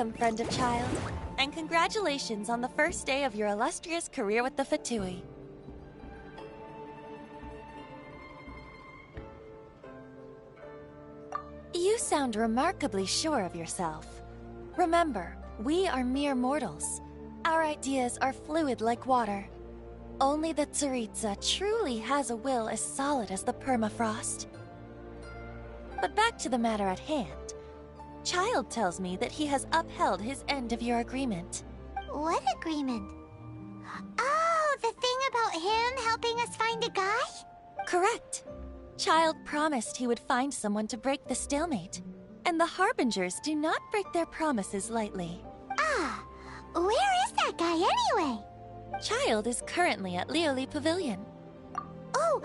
Welcome, friend of child, and congratulations on the first day of your illustrious career with the Fatui. You sound remarkably sure of yourself. Remember, we are mere mortals. Our ideas are fluid like water. Only the Tsaritsa truly has a will as solid as the permafrost. But back to the matter at hand. Child tells me that he has upheld his end of your agreement. What agreement? Oh, the thing about him helping us find a guy? Correct. Child promised he would find someone to break the stalemate. And the Harbingers do not break their promises lightly. Ah, where is that guy anyway? Child is currently at Lioli Pavilion. Oh,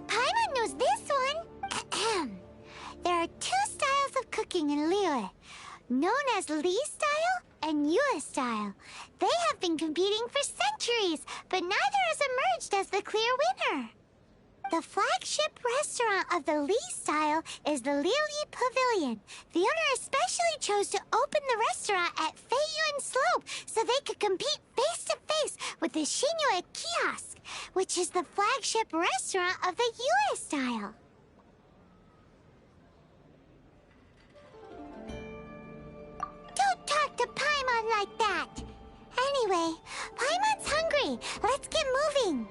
Paimon knows this one. There are two styles of cooking in Liyue, known as Li style and Yue style. They have been competing for centuries, but neither has emerged as the clear winner. The flagship restaurant of the Li style is the Lioli Pavilion. The owner especially chose to open the restaurant at Feiyuan Slope so they could compete face-to-face with the Shinue Kiosk, which is the flagship restaurant of the Yue style. Don't talk to Paimon like that! Anyway, Paimon's hungry. Let's get moving.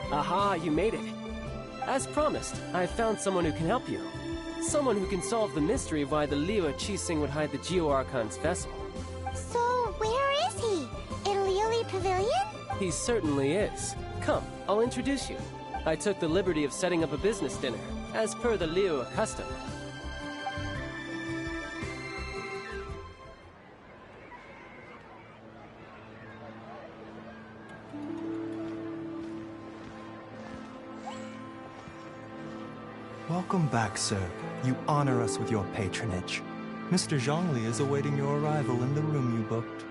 Aha, you made it. As promised, I found someone who can help you. Someone who can solve the mystery of why the Liyue Qixing would hide the Geo-Archon's vessel. So, where is he? In Lioli Pavilion? He certainly is. Come, I'll introduce you. I took the liberty of setting up a business dinner, as per the Liyue custom. Welcome back, sir. You honor us with your patronage. Mr. Zhongli is awaiting your arrival in the room you booked.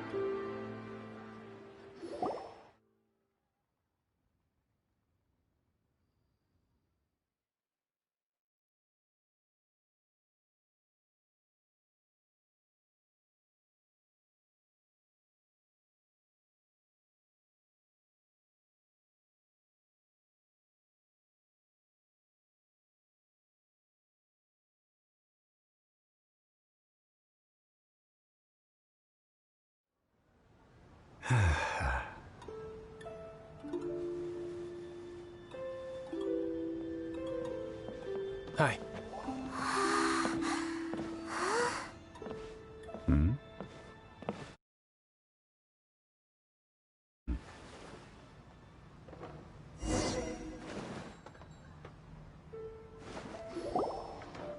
Hi.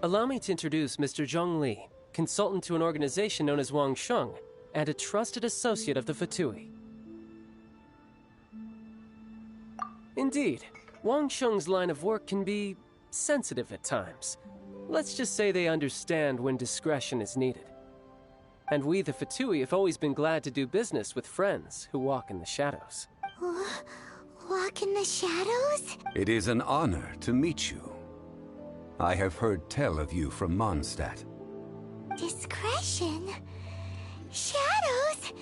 Allow me to introduce Mr. Zhongli, consultant to an organization known as Wang Sheng, and a trusted associate of the Fatui. Indeed, Wang Sheng's line of work can be sensitive at times. Let's just say they understand when discretion is needed. And we, the Fatui, have always been glad to do business with friends who walk in the shadows. Walk in the shadows? It is an honor to meet you. I have heard tell of you from Mondstadt. Discretion? Shadows?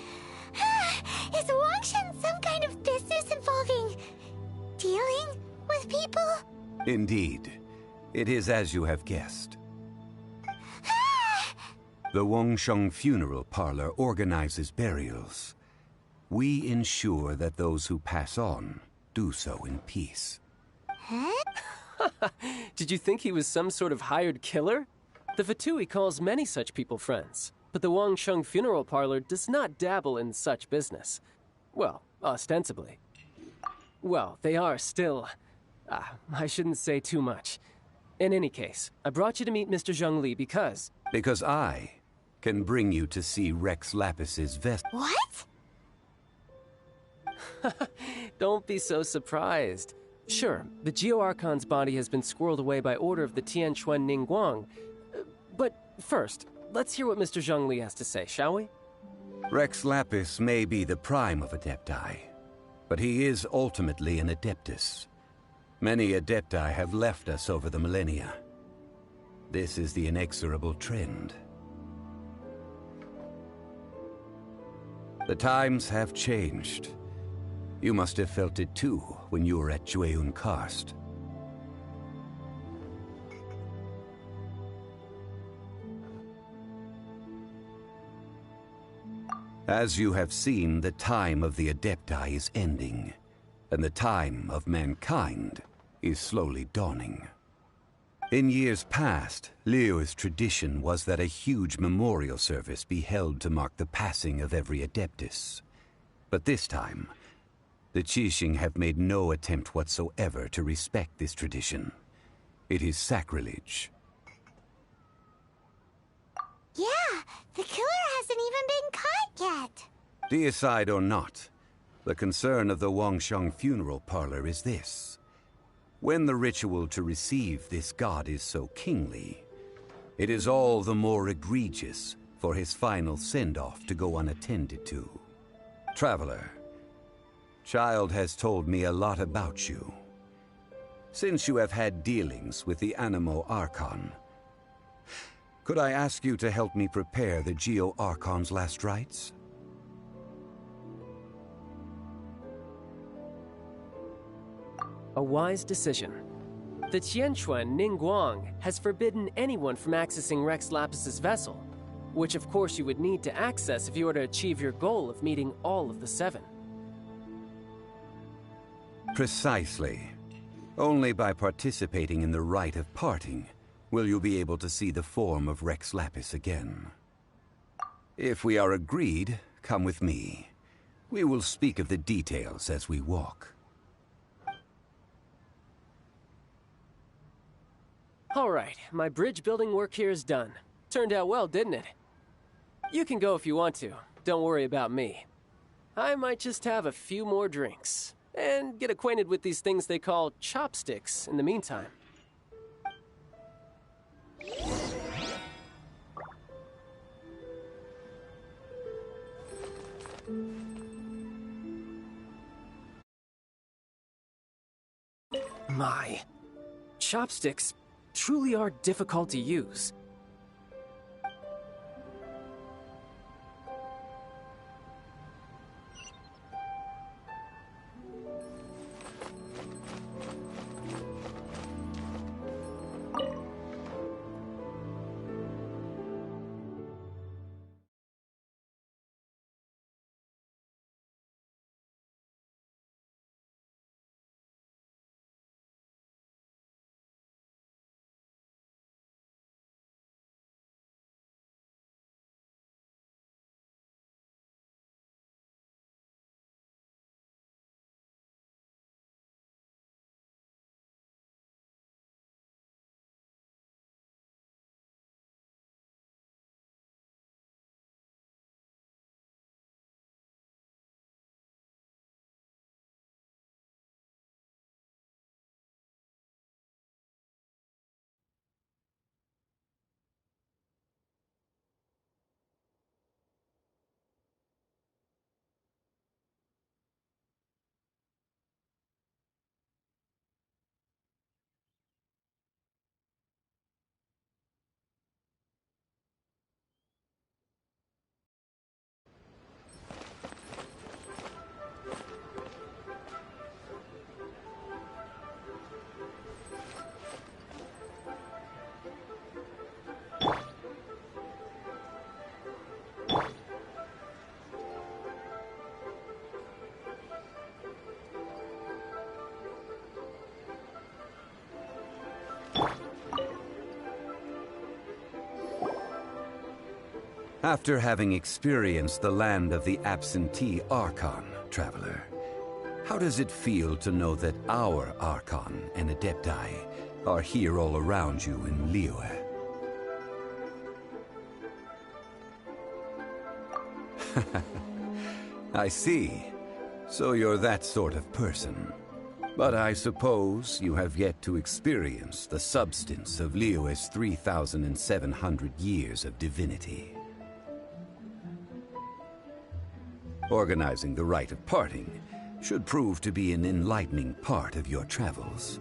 Is Wangshan some kind of business involving dealing with people? Indeed. It is as you have guessed. The Wangsheng Funeral Parlor organizes burials. We ensure that those who pass on do so in peace. Huh? Did you think he was some sort of hired killer? The Fatui calls many such people friends, but the Wangsheng Funeral Parlor does not dabble in such business. Well, ostensibly. Well, they are still... I shouldn't say too much. In any case, I brought you to meet Mr. Zhongli because... Because I can bring you to see Rex Lapis's vessel. What? Don't be so surprised. Sure, the Geo Archon's body has been squirreled away by order of the Tianquan Ningguang. But first, let's hear what Mr. Zhongli has to say, shall we? Rex Lapis may be the prime of Adepti, but he is ultimately an Adeptus. Many Adepti have left us over the millennia. This is the inexorable trend. The times have changed. You must have felt it too when you were at Jueyun Karst. As you have seen, the time of the Adepti is ending, and the time of mankind is slowly dawning. In years past, Liyue's tradition was that a huge memorial service be held to mark the passing of every Adeptus. But this time, the Qixing have made no attempt whatsoever to respect this tradition. It is sacrilege. Yeah, the killer hasn't even been caught yet. Deicide or not, the concern of the Wangsheng Funeral Parlor is this. When the ritual to receive this god is so kingly, it is all the more egregious for his final send-off to go unattended to. Traveler, Child has told me a lot about you. Since you have had dealings with the Animo Archon, could I ask you to help me prepare the Geo Archon's last rites? A wise decision. The Tianquan Ningguang has forbidden anyone from accessing Rex Lapis's vessel, which of course you would need to access if you were to achieve your goal of meeting all of the seven. Precisely. Only by participating in the rite of parting will you be able to see the form of Rex Lapis again. If we are agreed, come with me. We will speak of the details as we walk. All right, my bridge building work here is done. Turned out well, didn't it? You can go if you want to. Don't worry about me. I might just have a few more drinks and get acquainted with these things they call chopsticks in the meantime. My, chopsticks truly are difficult to use. After having experienced the land of the absentee Archon, traveler, how does it feel to know that our Archon and Adepti are here all around you in Liyue? I see. So you're that sort of person. But I suppose you have yet to experience the substance of Liyue's 3,700 years of divinity. Organizing the rite of parting should prove to be an enlightening part of your travels.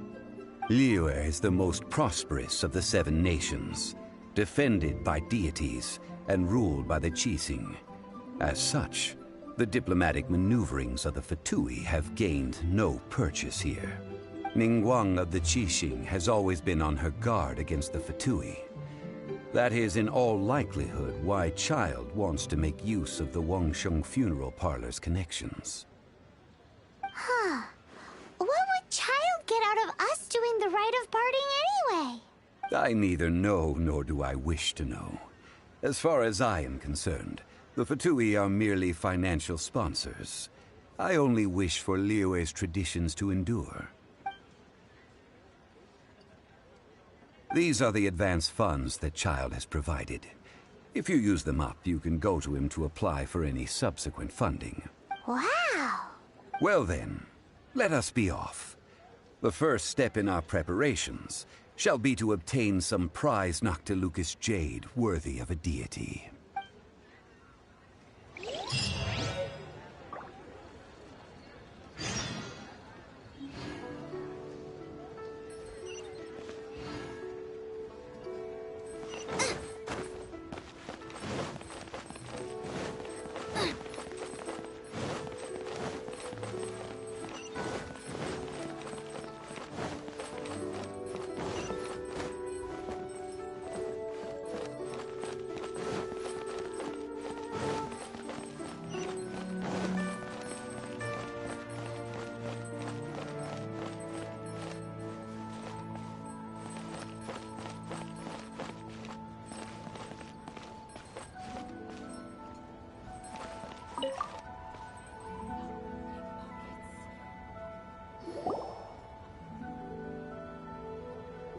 Liyue is the most prosperous of the 7 nations, defended by deities and ruled by the Qixing. As such, the diplomatic maneuverings of the Fatui have gained no purchase here. Ningguang of the Qixing has always been on her guard against the Fatui. That is in all likelihood why Child wants to make use of the Wangsheng funeral parlor's connections. Huh. What would Child get out of us doing the rite of parting anyway? I neither know nor do I wish to know. As far as I am concerned, the Fatui are merely financial sponsors. I only wish for Liyue's traditions to endure. These are the advance funds that Child has provided. If you use them up, you can go to him to apply for any subsequent funding. Wow! Well then, let us be off. The first step in our preparations shall be to obtain some prize Noctilucous jade worthy of a deity.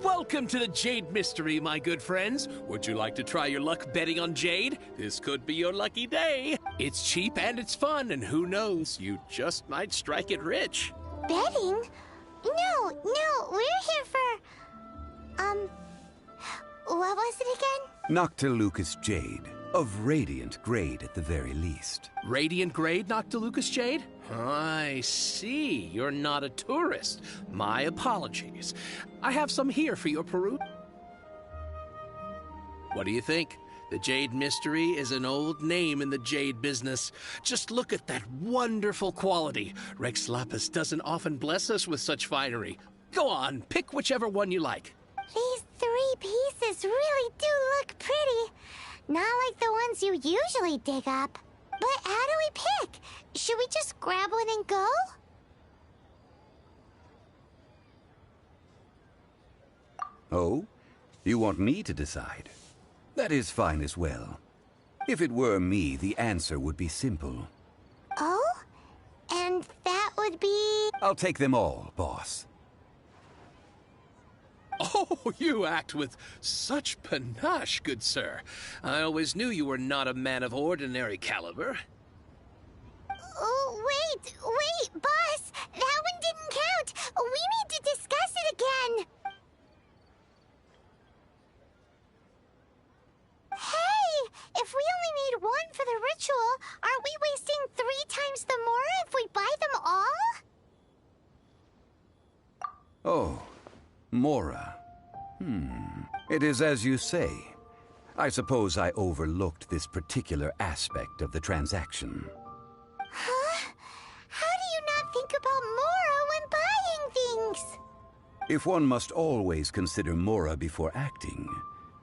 Welcome to the Jade Mystery, my good friends. Would you like to try your luck betting on Jade? This could be your lucky day. It's cheap and it's fun, and who knows, you just might strike it rich. Betting? No, we're here for... what was it again? Noctilucous jade, of radiant grade at the very least. Radiant grade, Noctilucous Jade? I see. You're not a tourist. My apologies. I have some here for your perusal. What do you think? The Jade Mystery is an old name in the jade business. Just look at that wonderful quality. Rex Lapis doesn't often bless us with such finery. Go on, pick whichever one you like. These 3 pieces really do look pretty. Not like the ones you usually dig up. But how do we pick? Should we just grab one and go? Oh? You want me to decide? That is fine as well. If it were me, the answer would be simple. Oh? And that would be... I'll take them all, boss. Oh, you act with such panache, good sir. I always knew you were not a man of ordinary caliber. Oh, wait, boss! That one didn't count! We need to discuss it again! Hey! If we only need one for the ritual, aren't we wasting 3 times the Mora if we buy them all? Oh, Mora. It is as you say. I suppose I overlooked this particular aspect of the transaction. Huh? How do you not think about Mora when buying things? If one must always consider Mora before acting,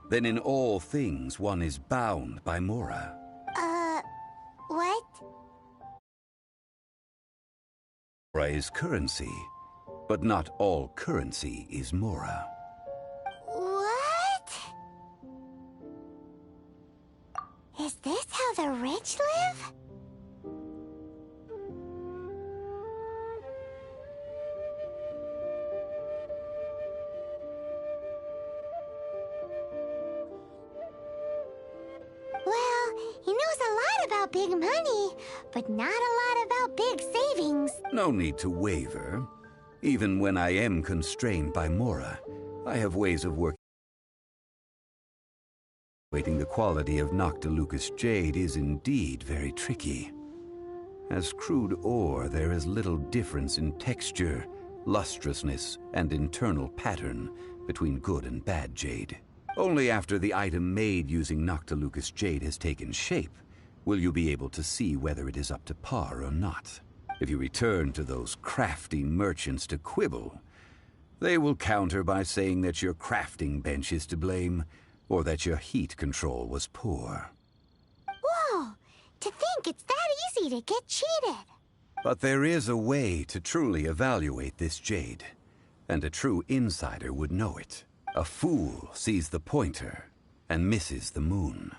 then in all things one is bound by Mora. What? Mora is currency, but not all currency is Mora. What? Is this all the rich live? Well, he knows a lot about big money, but not a lot about big savings. No need to waver. Even when I am constrained by Mora, I have ways of working. The quality of Noctilucous jade is indeed very tricky. As crude ore, there is little difference in texture, lustrousness, and internal pattern between good and bad jade. Only after the item made using Noctilucous jade has taken shape will you be able to see whether it is up to par or not. If you return to those crafty merchants to quibble, they will counter by saying that your crafting bench is to blame, or that your heat control was poor. Whoa! To think it's that easy to get cheated. But there is a way to truly evaluate this jade, and a true insider would know it. A fool sees the pointer and misses the moon.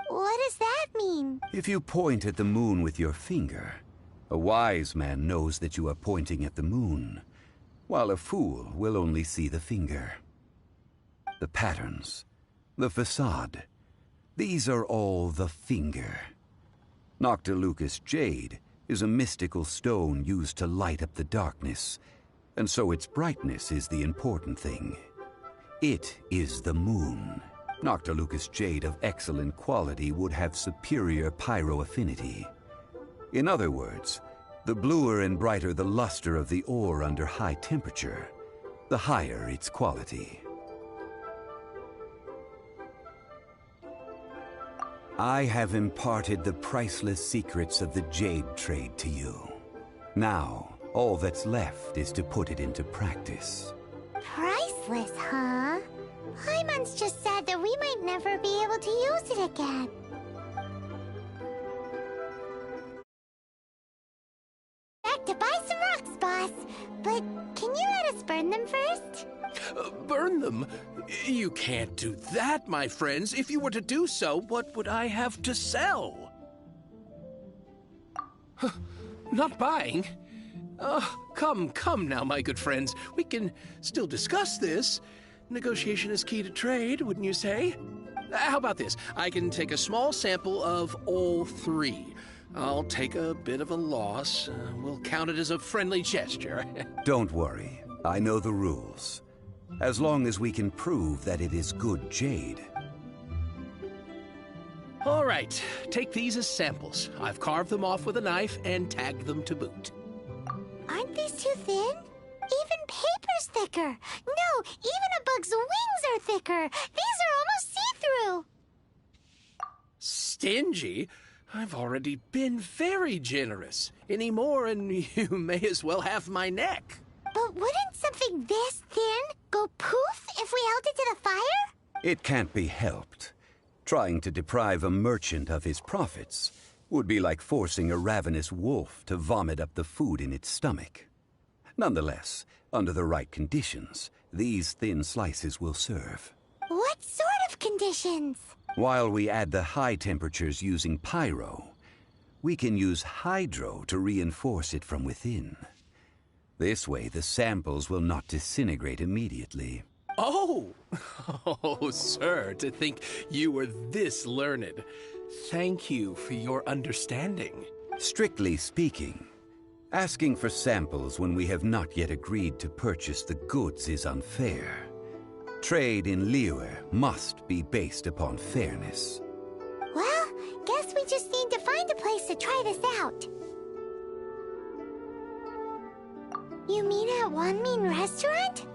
What does that mean? If you point at the moon with your finger, a wise man knows that you are pointing at the moon, while a fool will only see the finger. The patterns, the facade, these are all the finger. Noctilucous jade is a mystical stone used to light up the darkness, and so its brightness is the important thing. It is the moon. Noctilucous jade of excellent quality would have superior pyro affinity. In other words, the bluer and brighter the luster of the ore under high temperature, the higher its quality. I have imparted the priceless secrets of the jade trade to you. Now, all that's left is to put it into practice. Priceless, huh? Paimon's just sad that we might never be able to use it again. Back to buy some rocks, boss. But can you let us burn them first? Burn them? You can't do that, my friends. If you were to do so, what would I have to sell? Not buying? Come now, my good friends. We can still discuss this. Negotiation is key to trade, wouldn't you say? How about this? I can take a small sample of all three. I'll take a bit of a loss. We'll count it as a friendly gesture. Don't worry. I know the rules. As long as we can prove that it is good jade. All right, take these as samples. I've carved them off with a knife and tagged them to boot. Aren't these too thin? Even paper's thicker. No, even a bug's wings are thicker. These are almost see-through. Stingy? I've already been very generous. Any more and you may as well have my neck. But wouldn't something this thin go poof if we held it to the fire? It can't be helped. Trying to deprive a merchant of his profits would be like forcing a ravenous wolf to vomit up the food in its stomach. Nonetheless, under the right conditions, these thin slices will serve. What sort of conditions? While we add the high temperatures using pyro, we can use hydro to reinforce it from within. This way, the samples will not disintegrate immediately. Oh, sir, to think you were this learned. Thank you for your understanding. Strictly speaking, asking for samples when we have not yet agreed to purchase the goods is unfair. Trade in Liyue must be based upon fairness. Well, guess we just need to find a place to try this out. You mean at Wanmin Restaurant?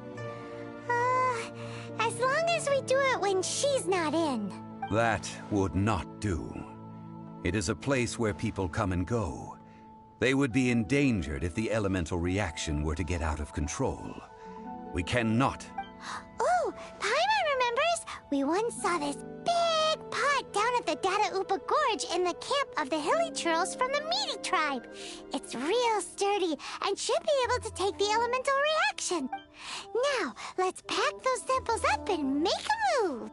As long as we do it when she's not in. That would not do. It is a place where people come and go. They would be endangered if the elemental reaction were to get out of control. We cannot. Oh, Paimon remembers! We once saw this big pot down at the Dada Upa Gorge in the camp of the hilly churls from the Meaty tribe. It's real sturdy and should be able to take the elemental reaction. Now, let's pack those samples up and make a move.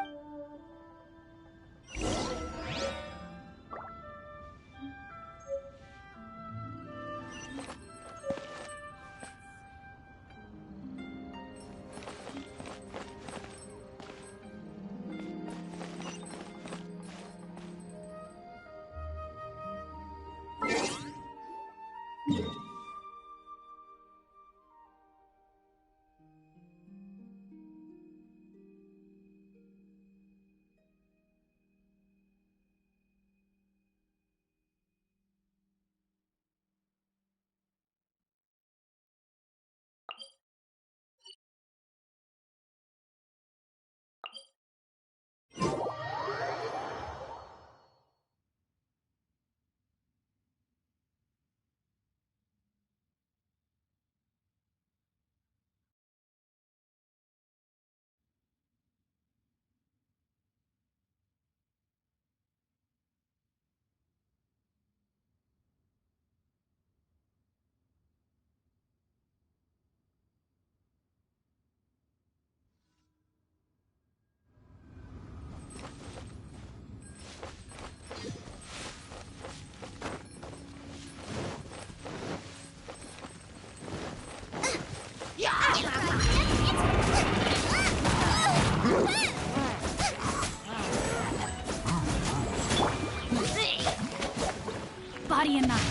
Body and mind.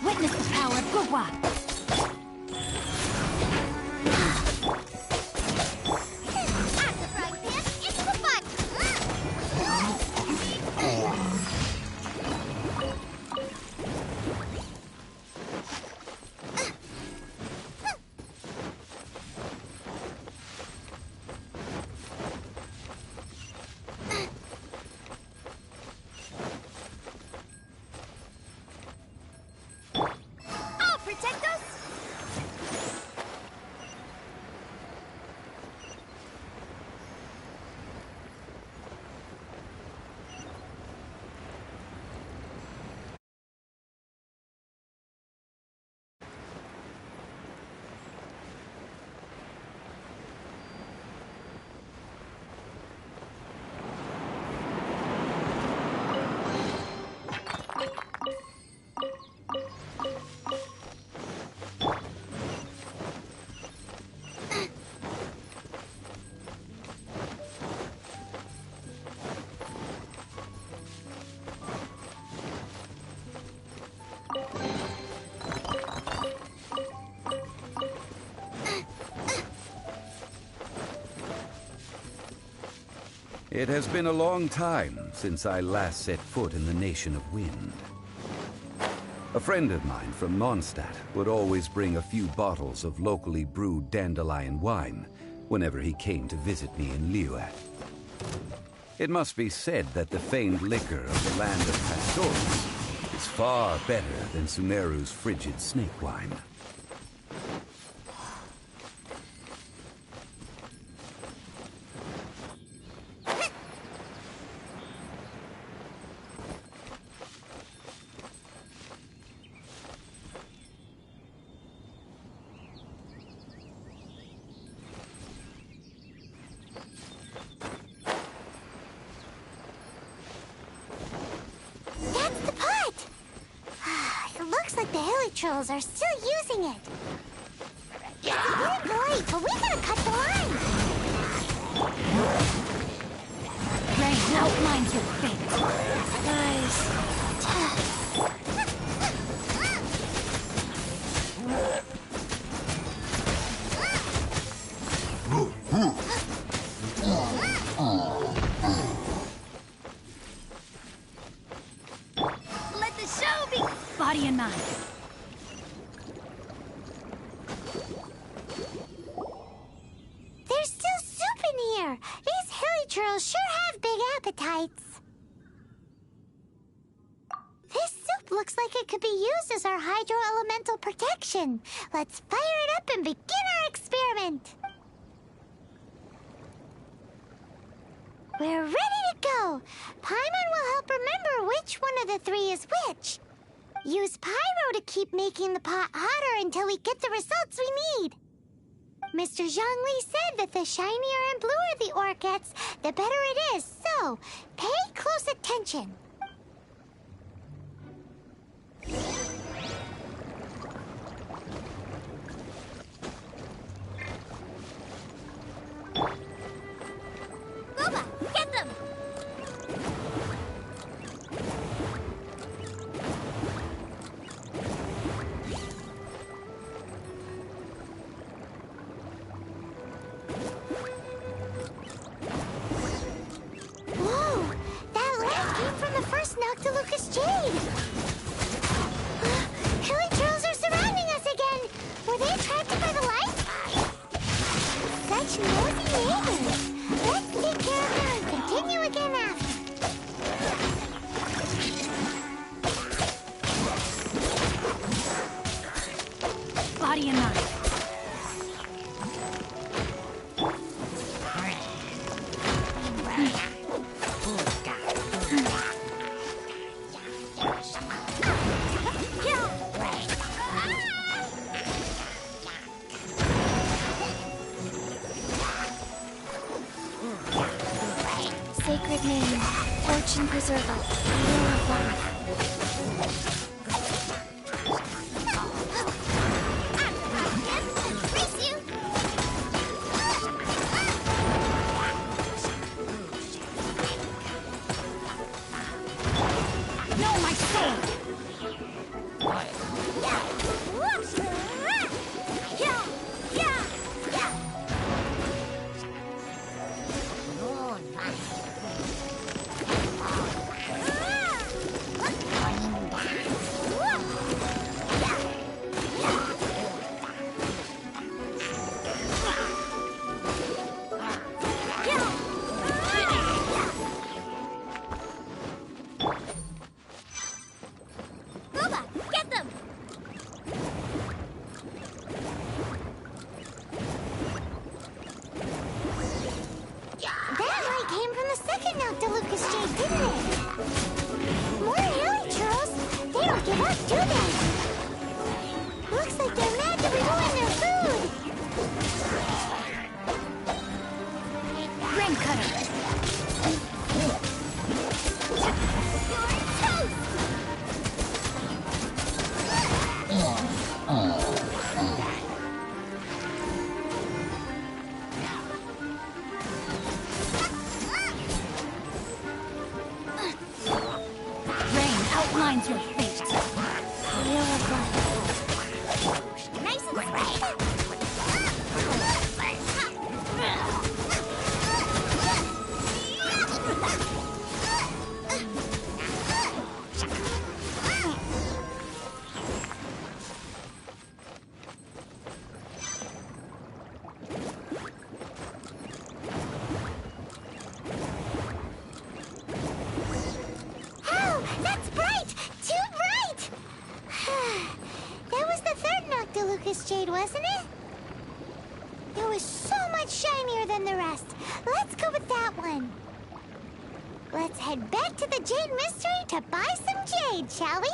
Witness the power of Gugwa. It has been a long time since I last set foot in the Nation of Wind. A friend of mine from Mondstadt would always bring a few bottles of locally brewed dandelion wine whenever he came to visit me in Liyue. It must be said that the famed liquor of the land of Pastores is far better than Sumeru's frigid snake wine. Trolls are still using it. It's getting late, but we gotta cut the line. Rain outlines your fate. Guys. Let the show be body and mind. Sure have big appetites. This soup looks like it could be used as our hydro-elemental protection. Let's fire it up and begin our experiment. We're ready to go. Paimon will help remember which one of the three is which. Use pyro to keep making the pot hotter until we get the results we need. Mr. Zhongli said that the shinier and bluer the ore gets, the better it is, so pay close attention. Boba, get them! Noctilucous Jade! Killing trolls are surrounding us again! Were they attracted by the light? Such nosy neighbors! Let's take care of them and continue again after. Body and mind. Sacred name, fortune preserver, Lord of life. Noctilucous Jade, didn't it? More hilly churros. They don't give up, do they? Looks like they're mad to ruin their food. Ring cutter. Rain outlines your fate. Nice and straight. Oh, that's bright! Too bright! That was the third Noctilucous Jade, wasn't it? It was so much shinier than the rest. Let's go with that one. Let's head back to the Jade Mystery to buy some jade, shall we?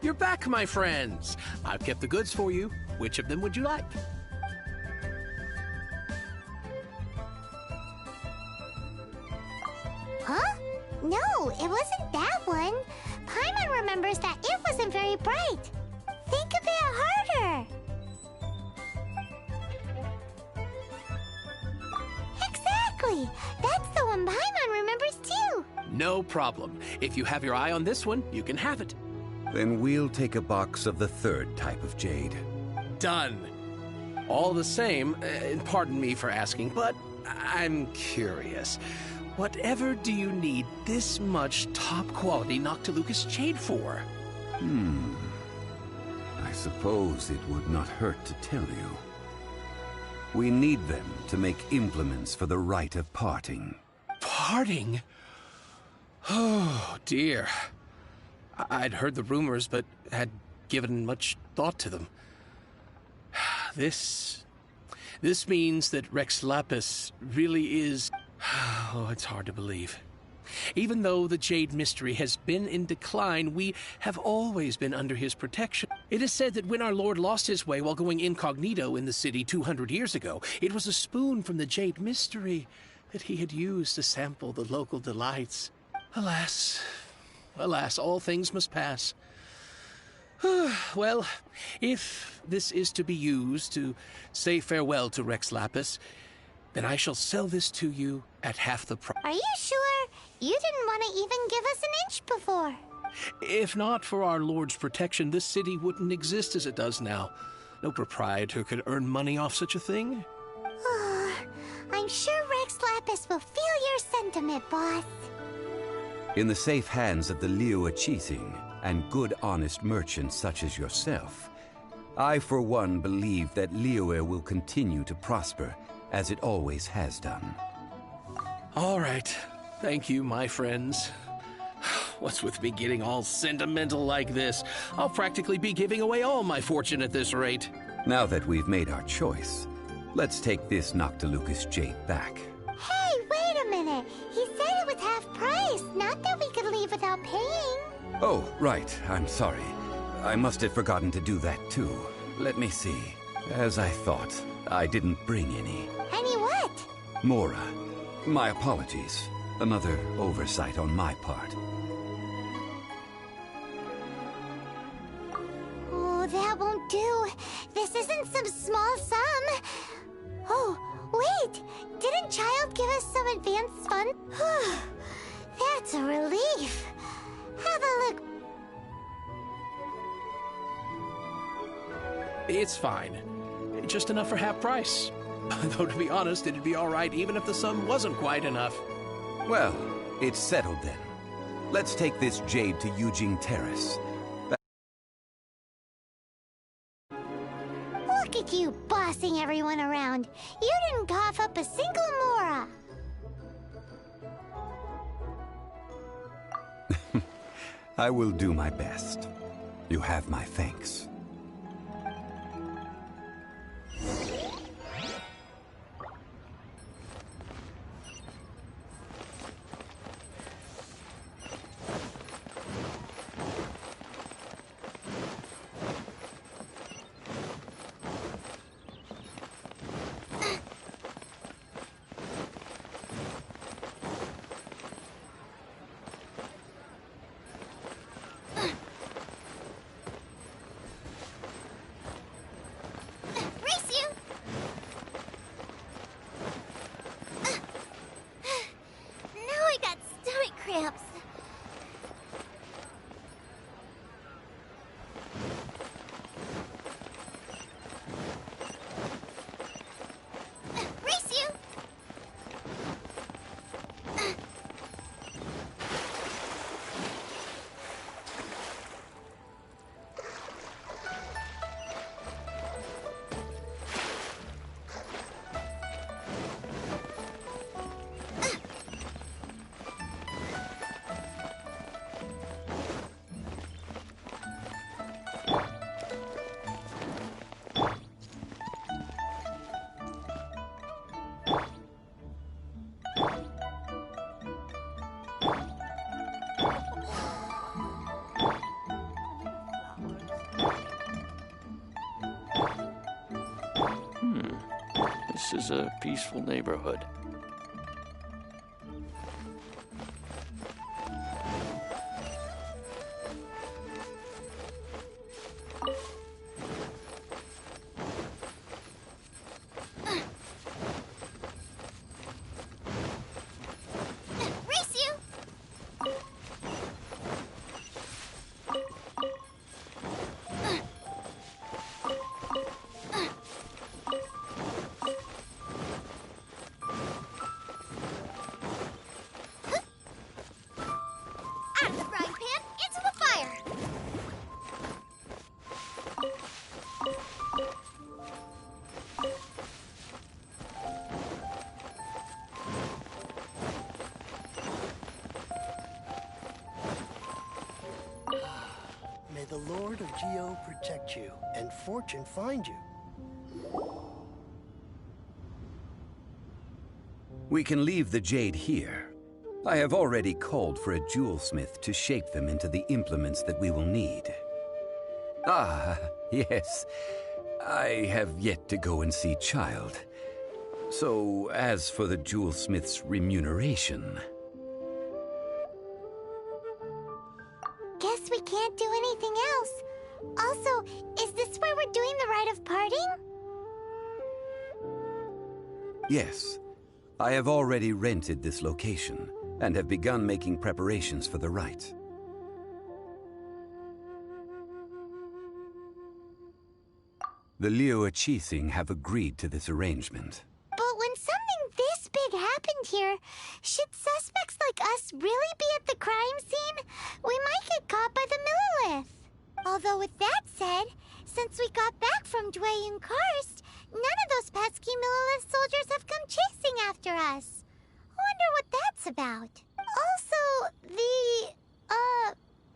You're back, my friends. I've kept the goods for you. Which of them would you like? Huh? No, it wasn't that one. Paimon remembers that it wasn't very bright. Think a bit harder. Exactly. That's the one Paimon remembers too. No problem. If you have your eye on this one, you can have it. Then we'll take a box of the third type of jade. Done. All the same, pardon me for asking, but I'm curious. Whatever do you need this much top-quality Noctilucous Jade for? I suppose it would not hurt to tell you. We need them to make implements for the rite of parting. Parting? Oh, dear. I'd heard the rumors, but had given much thought to them. This means that Rex Lapis really is... Oh, it's hard to believe. Even though the Jade Mystery has been in decline, we have always been under his protection. It is said that when our Lord lost his way while going incognito in the city 200 years ago, it was a spoon from the Jade Mystery that he had used to sample the local delights. Alas, alas, all things must pass. Well, if this is to be used to say farewell to Rex Lapis, then I shall sell this to you at half the price. Are you sure? You didn't want to even give us an inch before. If not for our Lord's protection, this city wouldn't exist as it does now. No proprietor could earn money off such a thing. I'm sure Rex Lapis will feel your sentiment, boss. In the safe hands of the Liyue Cheating and good honest merchants such as yourself, I for one believe that Liyue will continue to prosper as it always has done. All right. Thank you, my friends. What's with me getting all sentimental like this? I'll practically be giving away all my fortune at this rate. Now that we've made our choice, let's take this Noctilucous jade back. Hey, wait a minute. He said it was half price, not that we could leave without paying. Oh, right. I'm sorry. I must have forgotten to do that too. Let me see. As I thought, I didn't bring any. Any what? Mora. My apologies. Another oversight on my part. Oh, that won't do. This isn't some small sum. Oh, wait! Didn't Child give us some advanced fund? That's a relief. Have a look. It's fine. Just enough for half price. Though, to be honest, it'd be all right even if the sum wasn't quite enough. Well, it's settled then. Let's take this jade to Yujing Terrace. Look at you bossing everyone around. You didn't cough up a single Mora. I will do my best. You have my thanks. This is a peaceful neighborhood. May the Lord of Geo protect you, and fortune find you. We can leave the jade here. I have already called for a jewelsmith to shape them into the implements that we will need. Ah, yes. I have yet to go and see Child. So, as for the jewelsmith's remuneration... Guess we can't do anything else. Also, is this where we're doing the rite of parting? Yes. I have already rented this location, and have begun making preparations for the rite. The Liu Qixing have agreed to this arrangement. But when something this big happened here, should suspects like us really be at the crime scene? We might get caught by the Millilith. Although with that said, since we got back from Dway and Karst, none of those pesky Millilith soldiers have come chasing after us. Wonder what that's about. Also, the,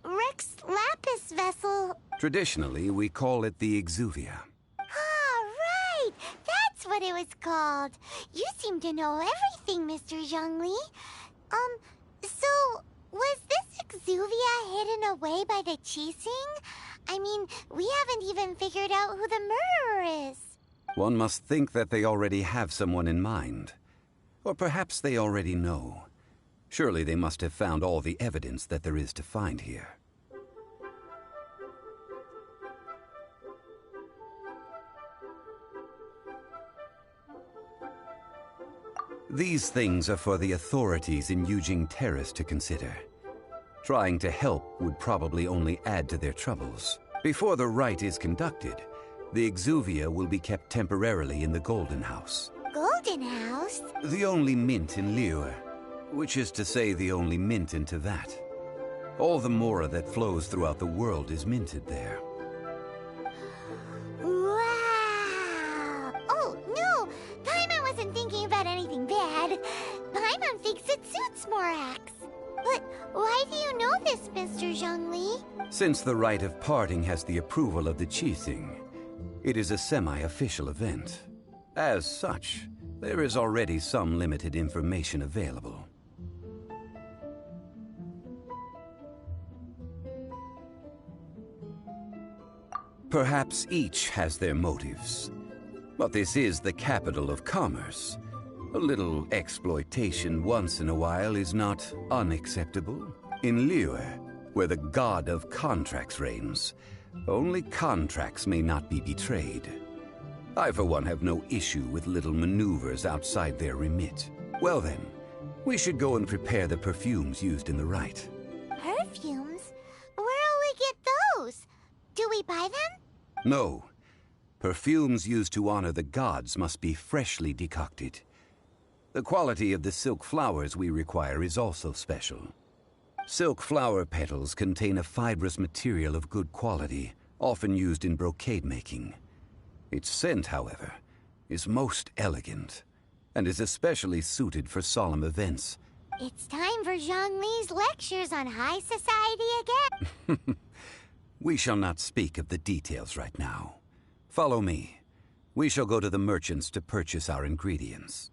Rex Lapis vessel... Traditionally, we call it the Exuvia. Ah, right! That's what it was called. You seem to know everything, Mr. Zhongli. So, was this Exuvia hidden away by the Qixing? I mean, we haven't even figured out who the murderer is. One must think that they already have someone in mind. Or perhaps they already know. Surely they must have found all the evidence that there is to find here. These things are for the authorities in Yujing Terrace to consider. Trying to help would probably only add to their troubles. Before the rite is conducted, the Exuvia will be kept temporarily in the Golden House. Golden House? The only mint in Liyue, which is to say the only mint in Teyvat. All the mora that flows throughout the world is minted there. Wow! Oh, no! Paimon wasn't thinking about anything bad. Paimon thinks it suits Morax. But why do you know this, Mr. Zhongli? Since the rite of parting has the approval of the Qixing, it is a semi-official event. As such, there is already some limited information available. Perhaps each has their motives. But this is the capital of commerce. A little exploitation once in a while is not unacceptable. In Liyue, where the god of contracts reigns, only contracts may not be betrayed. I, for one, have no issue with little maneuvers outside their remit. Well then, we should go and prepare the perfumes used in the rite. Perfumes? Where'll we get those? Do we buy them? No. Perfumes used to honor the gods must be freshly decocted. The quality of the silk flowers we require is also special. Silk flower petals contain a fibrous material of good quality, often used in brocade making. Its scent, however, is most elegant, and is especially suited for solemn events. It's time for Zhongli's lectures on high society again. We shall not speak of the details right now. Follow me. We shall go to the merchants to purchase our ingredients.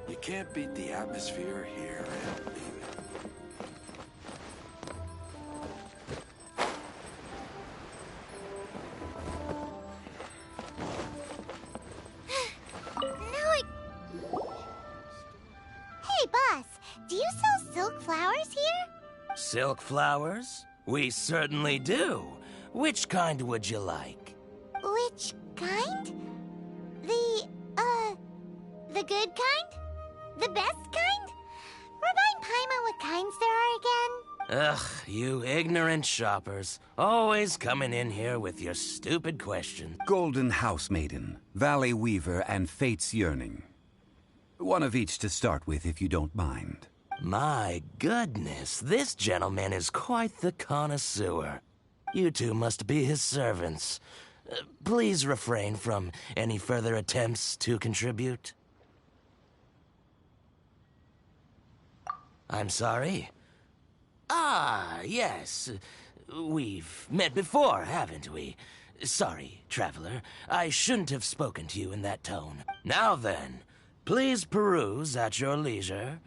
You can't beat the atmosphere here, baby. Hey, boss, do you sell silk flowers here? Silk flowers? We certainly do. Which kind would you like? Which kind? The good kind? The best kind? Remind Paimon what kinds there are again. Ugh, you ignorant shoppers. Always coming in here with your stupid questions. Golden House Maiden, Valley Weaver, and Fate's Yearning. One of each to start with, if you don't mind. My goodness, this gentleman is quite the connoisseur. You two must be his servants. Please refrain from any further attempts to contribute. I'm sorry? Ah, yes. We've met before, haven't we? Sorry, traveler. I shouldn't have spoken to you in that tone. Now then, please peruse at your leisure.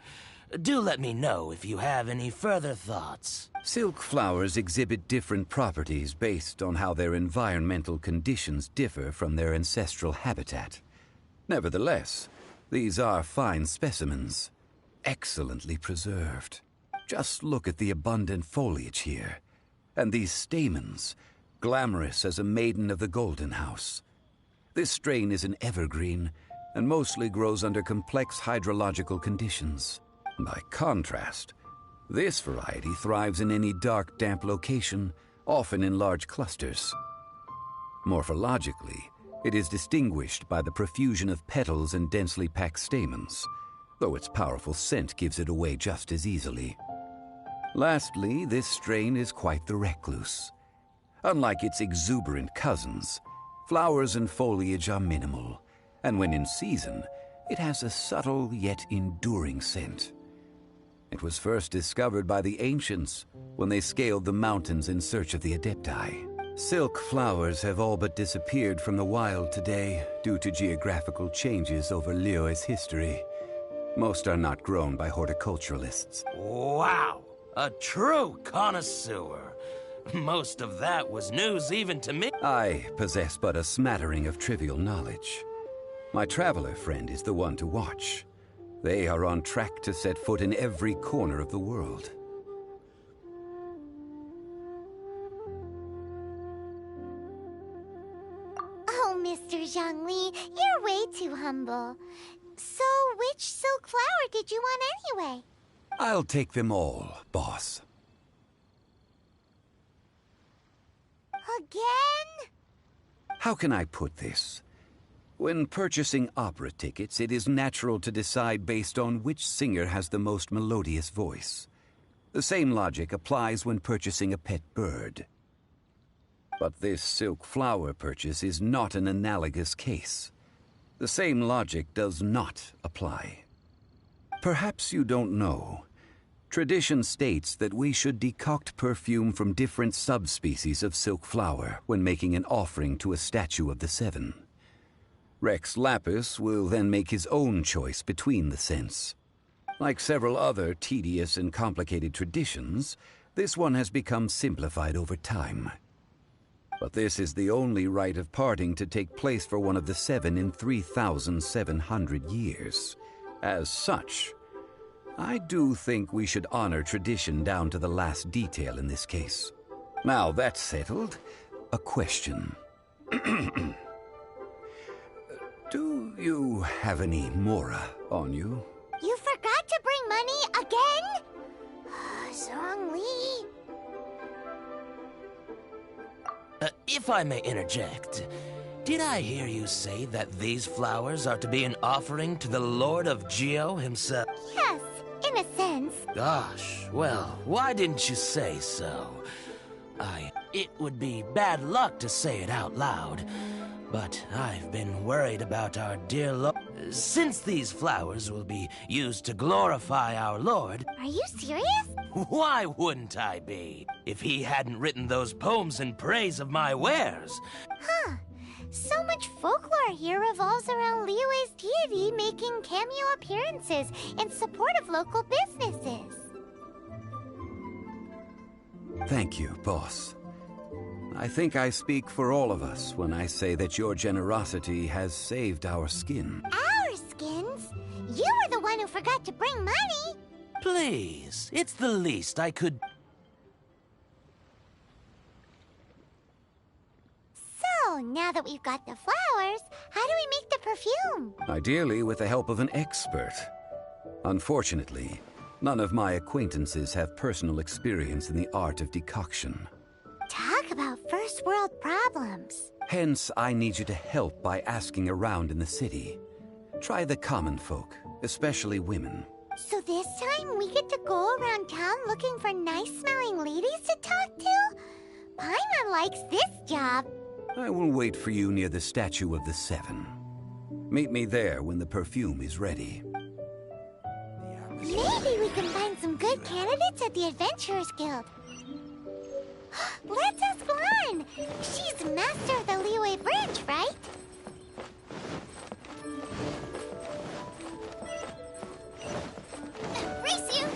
Do let me know if you have any further thoughts. Silk flowers exhibit different properties based on how their environmental conditions differ from their ancestral habitat. Nevertheless, these are fine specimens, excellently preserved. Just look at the abundant foliage here, and these stamens, glamorous as a maiden of the Golden House. This strain is an evergreen, and mostly grows under complex hydrological conditions. By contrast, this variety thrives in any dark, damp location, often in large clusters. Morphologically, it is distinguished by the profusion of petals and densely packed stamens, though its powerful scent gives it away just as easily. Lastly, this strain is quite the recluse. Unlike its exuberant cousins, flowers and foliage are minimal, and when in season, it has a subtle yet enduring scent. It was first discovered by the ancients when they scaled the mountains in search of the Adepti. Silk flowers have all but disappeared from the wild today due to geographical changes over Liyue's history. Most are not grown by horticulturalists. Wow! A true connoisseur. Most of that was news even to me. I possess but a smattering of trivial knowledge. My traveler friend is the one to watch. They are on track to set foot in every corner of the world. Oh, Mr. Zhongli, you're way too humble. So, which silk flower did you want anyway? I'll take them all, boss. Again? How can I put this? When purchasing opera tickets, it is natural to decide based on which singer has the most melodious voice. The same logic applies when purchasing a pet bird. But this silk flower purchase is not an analogous case. The same logic does not apply. Perhaps you don't know. Tradition states that we should decoct perfume from different subspecies of silk flower when making an offering to a statue of the Seven. Rex Lapis will then make his own choice between the scents. Like several other tedious and complicated traditions, this one has become simplified over time. But this is the only rite of parting to take place for one of the Seven in 3,700 years. As such, I do think we should honor tradition down to the last detail in this case. Now that's settled, a question. Do you have any mora on you? You forgot to bring money again? Zhongli. If I may interject, did I hear you say that these flowers are to be an offering to the Lord of Geo himself? Yes, in a sense. Gosh, well, why didn't you say so? It would be bad luck to say it out loud, but I've been worried about our dear Lord. Since these flowers will be used to glorify our Lord... Are you serious? Why wouldn't I be? If he hadn't written those poems in praise of my wares. Huh. So much folklore here revolves around Liyue's deity making cameo appearances in support of local businesses. Thank you, boss. I think I speak for all of us when I say that your generosity has saved our skin. Our skins? You were the one who forgot to bring money. Please, it's the least I could... So, now that we've got the flowers, how do we make the perfume? Ideally with the help of an expert. Unfortunately, none of my acquaintances have personal experience in the art of decoction. Talk about first world problems. Hence, I need you to help by asking around in the city. Try the common folk, especially women. So this time we get to go around town looking for nice-smelling ladies to talk to? Paimon likes this job. I will wait for you near the statue of the Seven. Meet me there when the perfume is ready. Maybe we can find some good candidates at the Adventurers Guild. Let's ask Lan! She's master of the Liyue Bridge, right? Race you!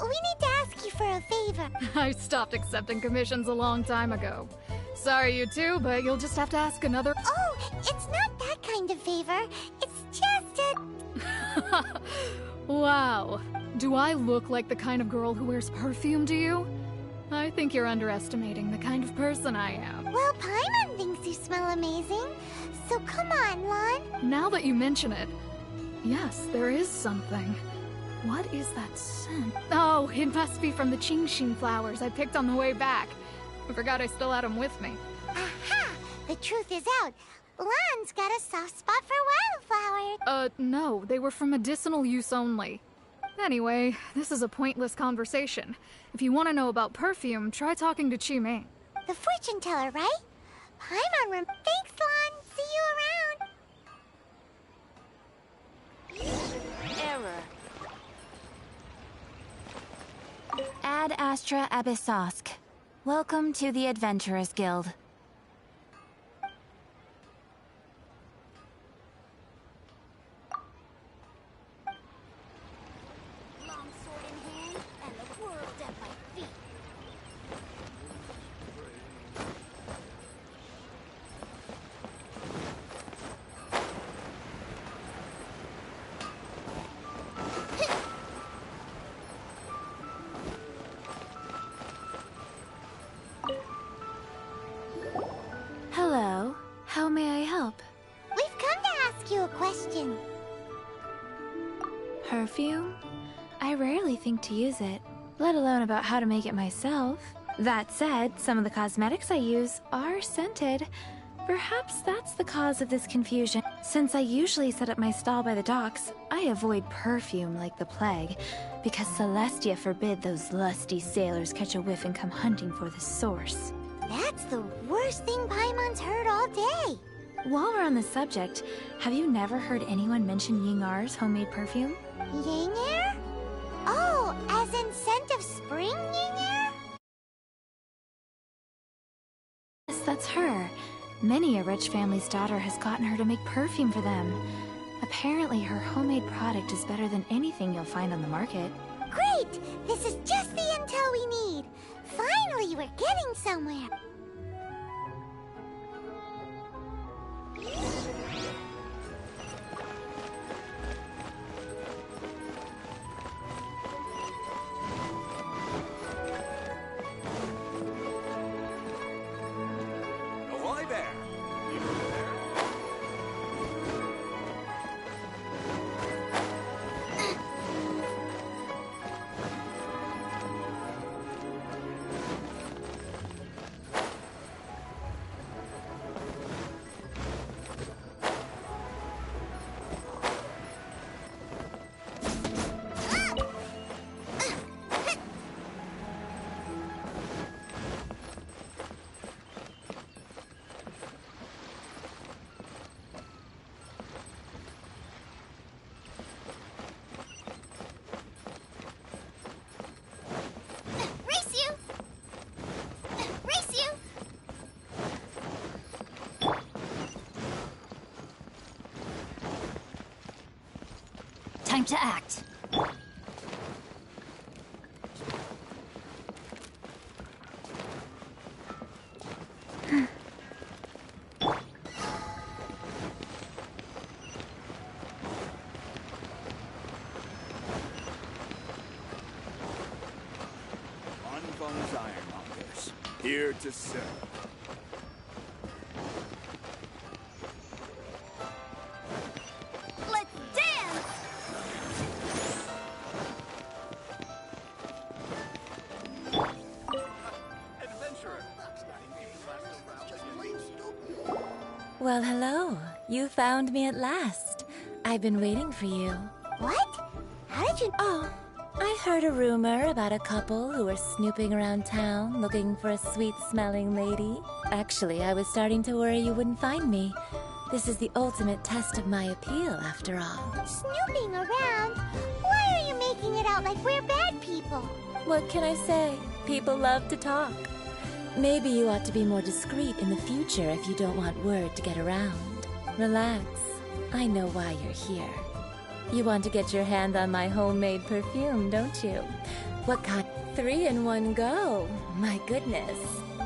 We need to ask you for a favor. I stopped accepting commissions a long time ago. Sorry, you two, but you'll just have to ask another. Oh, it's not that kind of favor. It's just a... Wow. Do I look like the kind of girl who wears perfume to you? I think you're underestimating the kind of person I am. Well, Paimon thinks you smell amazing. So come on, Lan. Now that you mention it, yes, there is something. What is that scent? Oh, it must be from the Qingxin flowers I picked on the way back. I forgot I still had them with me. Aha! The truth is out. Lan's got a soft spot for wildflowers. No, they were for medicinal use only. Anyway, this is a pointless conversation. If you want to know about perfume, try talking to Qimei. The fortune teller, right? Paimon Thanks, Lan. See you around. Error. Ad Astra Abyssosk. Welcome to the Adventurers Guild. you a question. Perfume? I rarely think to use it, let alone about how to make it myself. That said, some of the cosmetics I use are scented. Perhaps that's the cause of this confusion. Since I usually set up my stall by the docks, I avoid perfume like the plague, because Celestia forbid those lusty sailors catch a whiff and come hunting for the source. That's the worst thing Paimon's heard all day. While we're on the subject, have you never heard anyone mention Yingar's homemade perfume? Yingar? Oh, as in scent of spring Yingar? Yes, that's her. Many a rich family's daughter has gotten her to make perfume for them. Apparently, her homemade product is better than anything you'll find on the market. Great! This is just the intel we need. Finally, we're getting somewhere. Ahoy there! Time to act. Unfun's Ironmongers, here to serve. Let's dance! Well, hello. You found me at last. I've been waiting for you. What? How did you... Oh, I heard a rumor about a couple who were snooping around town looking for a sweet-smelling lady. Actually, I was starting to worry you wouldn't find me. This is the ultimate test of my appeal, after all. Snooping around? Why are you making it out like we're bad people? What can I say? People love to talk. Maybe you ought to be more discreet in the future if you don't want word to get around. Relax. I know why you're here. You want to get your hand on my homemade perfume, don't you? What kind? 3 in one go. My goodness.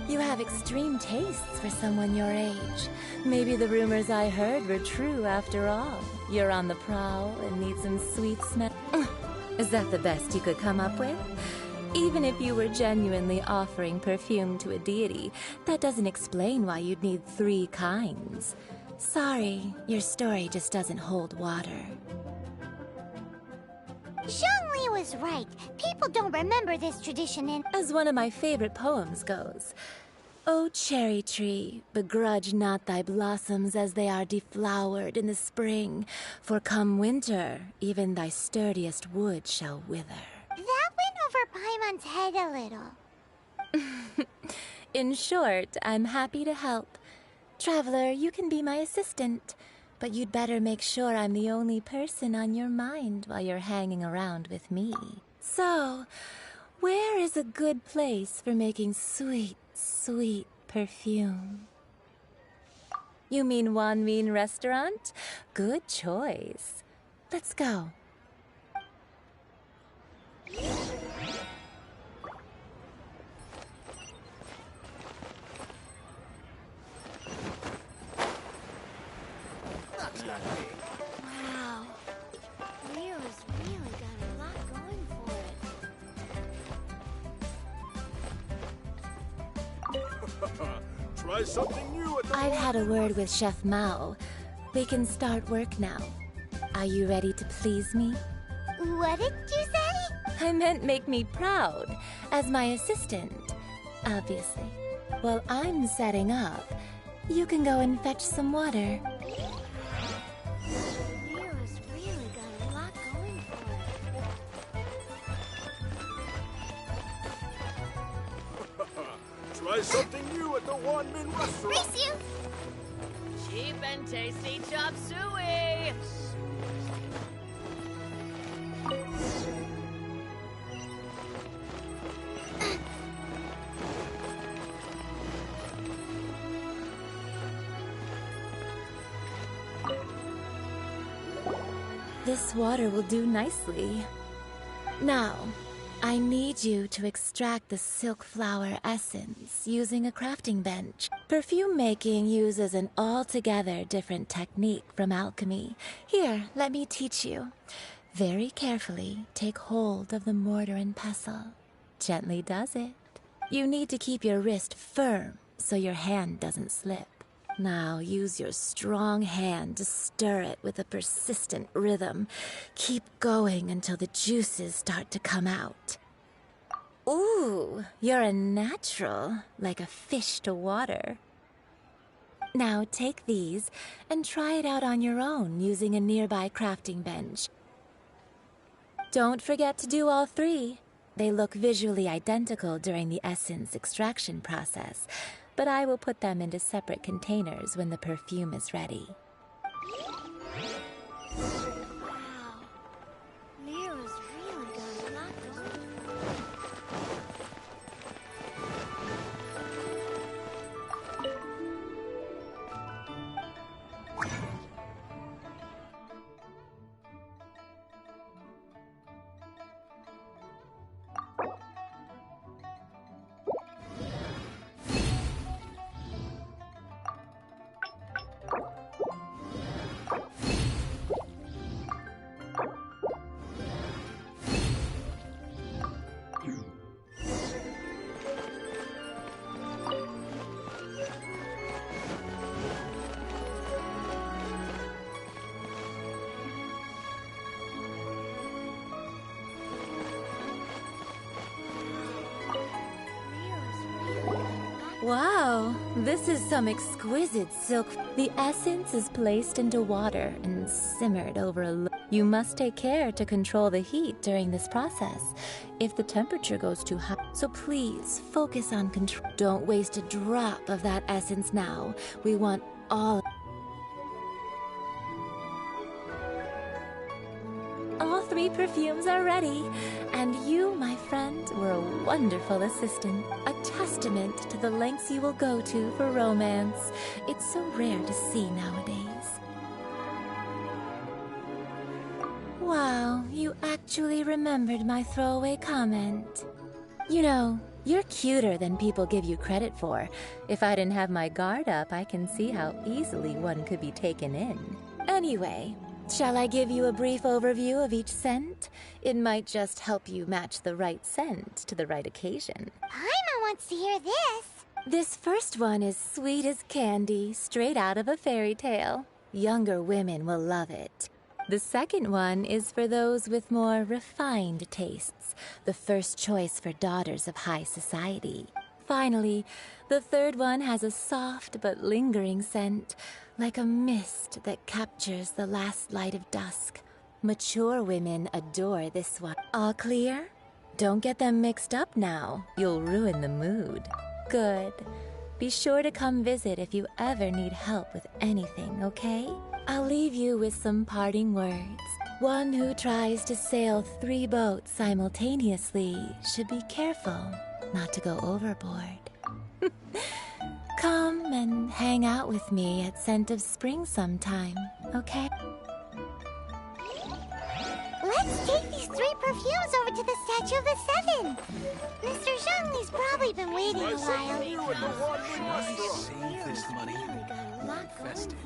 You have extreme tastes for someone your age. Maybe the rumors I heard were true after all. You're on the prowl and need some sweet smell. Is that the best you could come up with? Even if you were genuinely offering perfume to a deity, that doesn't explain why you'd need 3 kinds. Sorry, your story just doesn't hold water. Zhongli was right. People don't remember this tradition in... As one of my favorite poems goes, O cherry tree, begrudge not thy blossoms as they are deflowered in the spring, for come winter, even thy sturdiest wood shall wither. That went over Paimon's head a little. In short, I'm happy to help. Traveler, you can be my assistant, but you'd better make sure I'm the only person on your mind while you're hanging around with me. So, where is a good place for making sweet, sweet perfume? You mean Wan Min Restaurant? Good choice. Let's go. Wow. Rio's really got a lot going for it. Try something new at the I've had a word with Chef Mao. We can start work now. Are you ready to please me? What did you say? I meant make me proud, as my assistant, obviously. While I'm setting up, you can go and fetch some water. Nero's really got a lot going for it. Try something new at the one-man restaurant. Race you! Cheap and tasty chop suey! This water will do nicely. Now, I need you to extract the silk flower essence using a crafting bench. Perfume making uses an altogether different technique from alchemy. Here, let me teach you. Very carefully, take hold of the mortar and pestle. Gently does it. You need to keep your wrist firm so your hand doesn't slip. Now use your strong hand to stir it with a persistent rhythm. Keep going until the juices start to come out. Ooh, you're a natural, like a fish to water. Now take these and try it out on your own using a nearby crafting bench. Don't forget to do all three. They look visually identical during the essence extraction process, but I will put them into separate containers when the perfume is ready. Wow. Nero's really got a lot going for it. Wow, this is some exquisite silk. The essence is placed into water and simmered over a You must take care to control the heat during this process if the temperature goes too high. So please focus on control. Don't waste a drop of that essence now. We want all. All three perfumes are ready, and you, my friend, were a wonderful assistant. A testament to the lengths you will go to for romance. It's so rare to see nowadays. Wow, you actually remembered my throwaway comment. You know, you're cuter than people give you credit for. If I didn't have my guard up, I can see how easily one could be taken in. Anyway, shall I give you a brief overview of each scent? It might just help you match the right scent to the right occasion. Paimon wants to hear this. This first one is sweet as candy, straight out of a fairy tale. Younger women will love it. The second one is for those with more refined tastes, the first choice for daughters of high society. Finally, the third one has a soft but lingering scent, like a mist that captures the last light of dusk. Mature women adore this one. All clear? Don't get them mixed up now. You'll ruin the mood. Good. Be sure to come visit if you ever need help with anything, okay? I'll leave you with some parting words. One who tries to sail 3 boats simultaneously should be careful not to go overboard. Come and hang out with me at Scent of Spring sometime, okay? Let's take these 3 perfumes over to the Statue of the Seven. Mr. Zhongli's probably been waiting a while. Save this money. Invest it.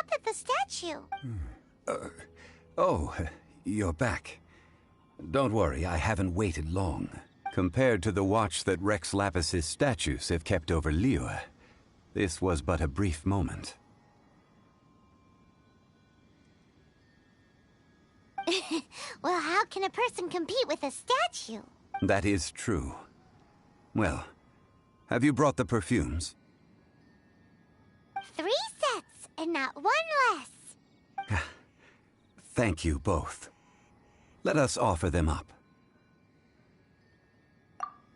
up at the statue. Oh, you're back. Don't worry, I haven't waited long. Compared to the watch that Rex Lapis's statues have kept over Liyue, this was but a brief moment. Well, how can a person compete with a statue? That is true. Well, have you brought the perfumes? 3 sets, and not 1 less. Thank you both. Let us offer them up.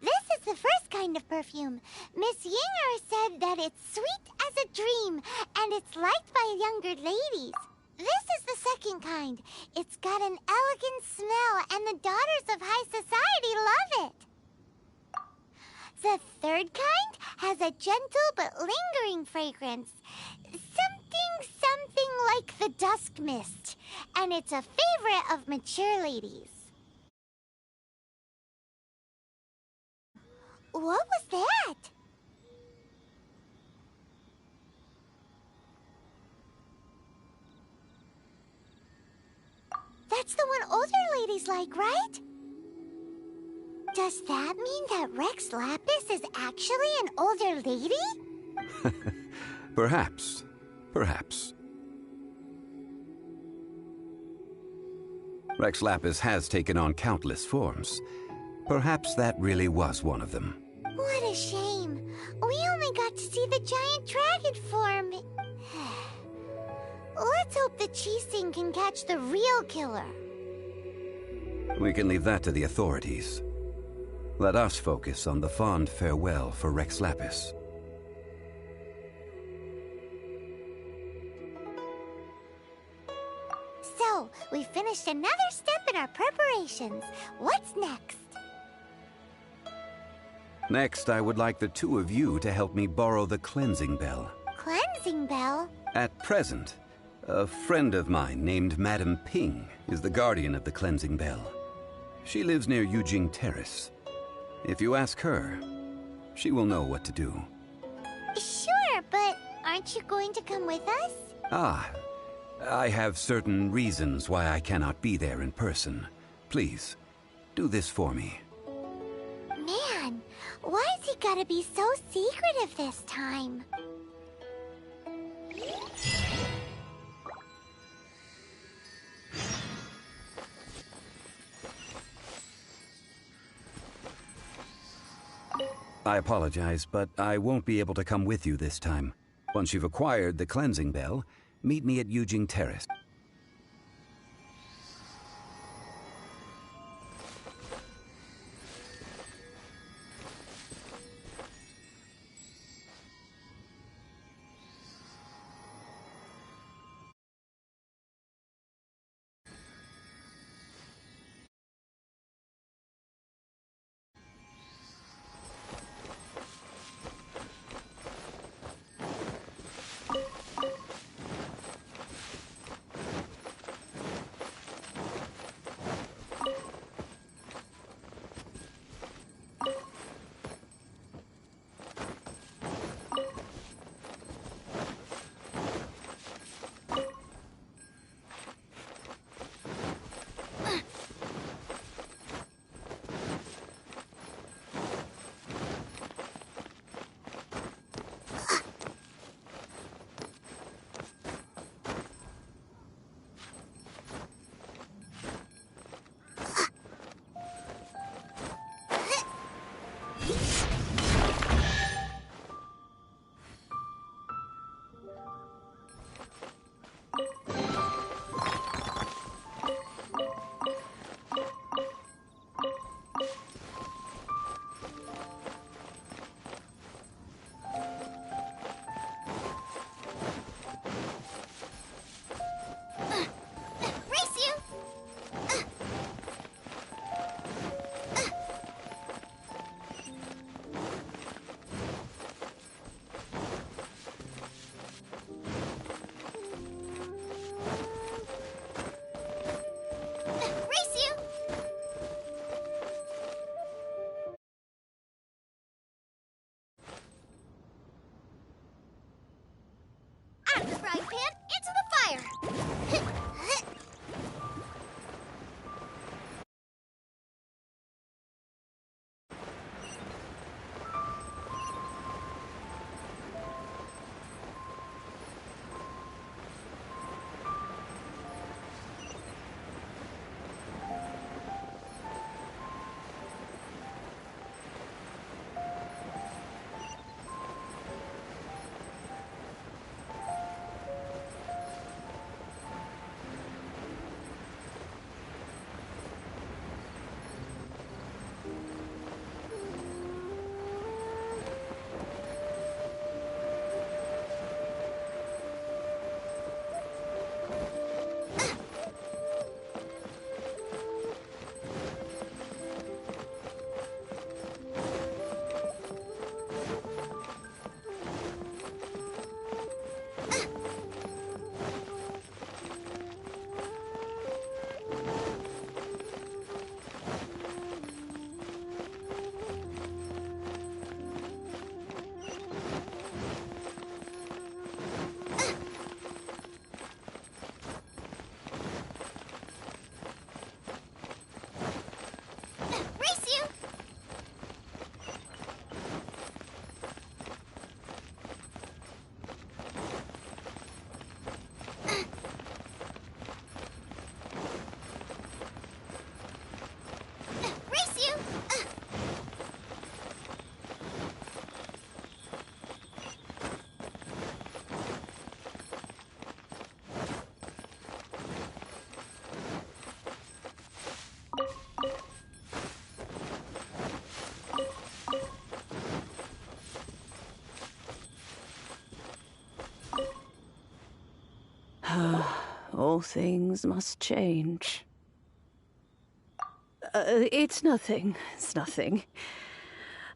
This is the first kind of perfume. Miss Yinger said that it's sweet as a dream, and it's liked by younger ladies. This is the second kind. It's got an elegant smell, and the daughters of high society love it. The third kind has a gentle but lingering fragrance. Something like the dusk mist. And it's a favorite of mature ladies. What was that? That's the one older ladies like, right? Does that mean that Rex Lapis is actually an older lady? Perhaps. Perhaps. Rex Lapis has taken on countless forms. Perhaps that really was one of them. What a shame. We only got to see the giant dragon form. Let's hope the Qixing can catch the real killer. We can leave that to the authorities. Let us focus on the fond farewell for Rex Lapis. So, we finished another step in our preparations. What's next? Next, I would like the two of you to help me borrow the cleansing bell. Cleansing bell? At present, a friend of mine named Madame Ping is the guardian of the cleansing bell. She lives near Yujing Terrace. If you ask her, she will know what to do. Sure, but aren't you going to come with us? Ah, I have certain reasons why I cannot be there in person. Please, do this for me. Man, why's he gotta be so secretive this time? I apologize, but I won't be able to come with you this time. Once you've acquired the cleansing bell, meet me at Yujing Terrace. Out of the frying pan, into the fire! All things must change. It's nothing. It's nothing.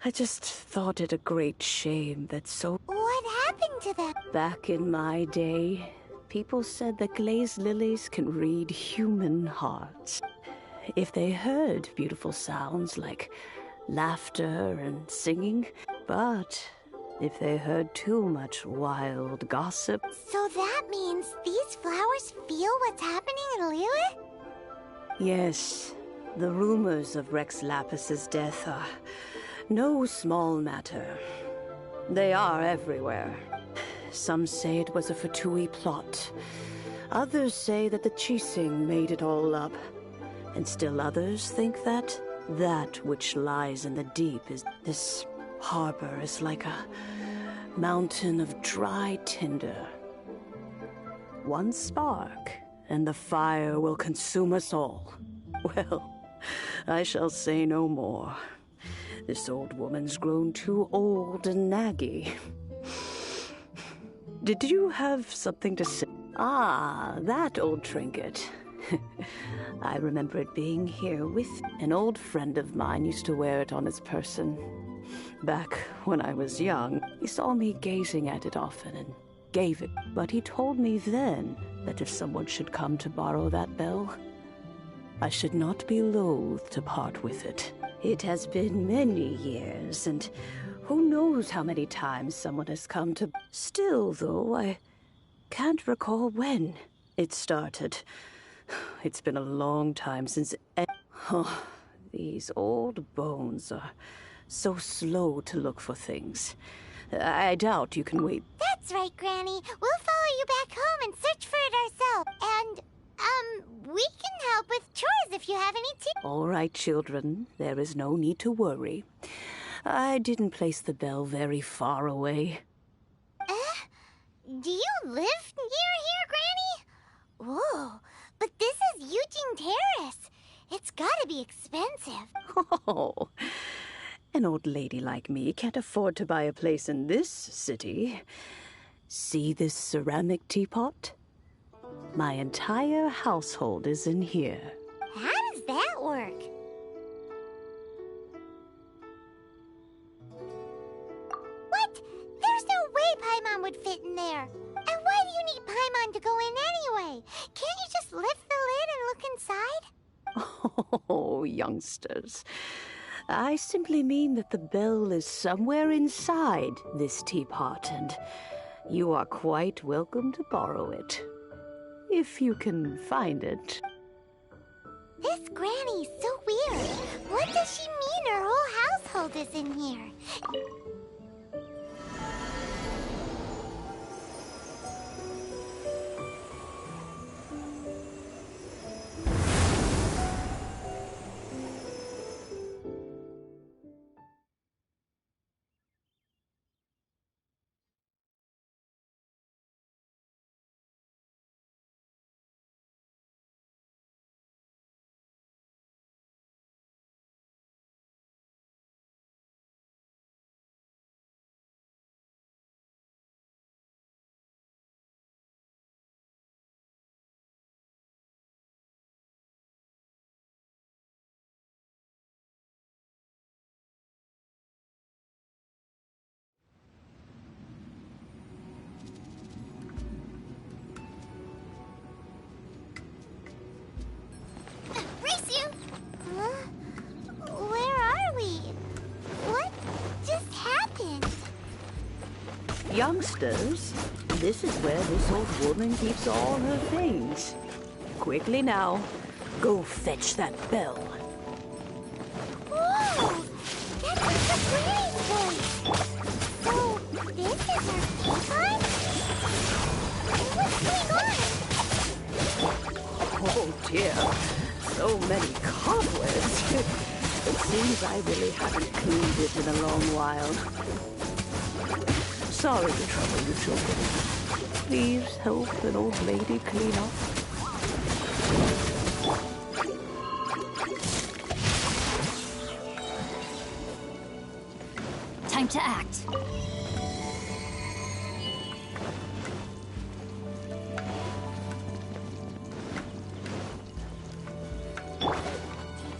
I just thought it a great shame that so... What happened to them? Back in my day, people said that glazed lilies can read human hearts. If they heard beautiful sounds like laughter and singing, but if they heard too much wild gossip... So that means these flowers feel what's happening in Liyue? Yes, the rumors of Rex Lapis's death are no small matter. They are everywhere. Some say it was a Fatui plot. Others say that the Chising made it all up. And still others think that which lies in the deep is... This harbor is like a mountain of dry tinder. One spark, and the fire will consume us all. Well, I shall say no more. This old woman's grown too old and naggy. Did you have something to say? Ah, that old trinket. I remember it being here with... An old friend of mine used to wear it on his person. Back when I was young, he saw me gazing at it often and gave it. But he told me then that if someone should come to borrow that bell, I should not be loath to part with it. It has been many years, and who knows how many times someone has come to... Still, though, I can't recall when it started. It's been a long time since... Oh, these old bones are so slow to look for things. I doubt you can wait. That's right, Granny. We'll follow you back home and search for it ourselves. And, we can help with chores if you have any All right, children. There is no need to worry. I didn't place the bell very far away. Do you live near here, Granny? Whoa, but this is Eugene Terrace. It's gotta be expensive. Oh, an old lady like me can't afford to buy a place in this city. See this ceramic teapot? My entire household is in here. How does that work? What? There's no way Paimon would fit in there. And why do you need Paimon to go in anyway? Can't you just lift the lid and look inside? Oh, youngsters. I simply mean that the bell is somewhere inside this teapot, and you are quite welcome to borrow it. if you can find it. This granny's so weird. What does she mean her whole household is in here? Where are we? What just happened? Youngsters, this is where this old woman keeps all her things. Quickly now, go fetch that bell. Whoa! That's the granny's voice! So, this is her teapot? What's going on? Oh dear, so many cobwebs. It seems I really haven't cleaned it in a long while. Sorry to trouble you children. Please help an old lady clean up. Time to act.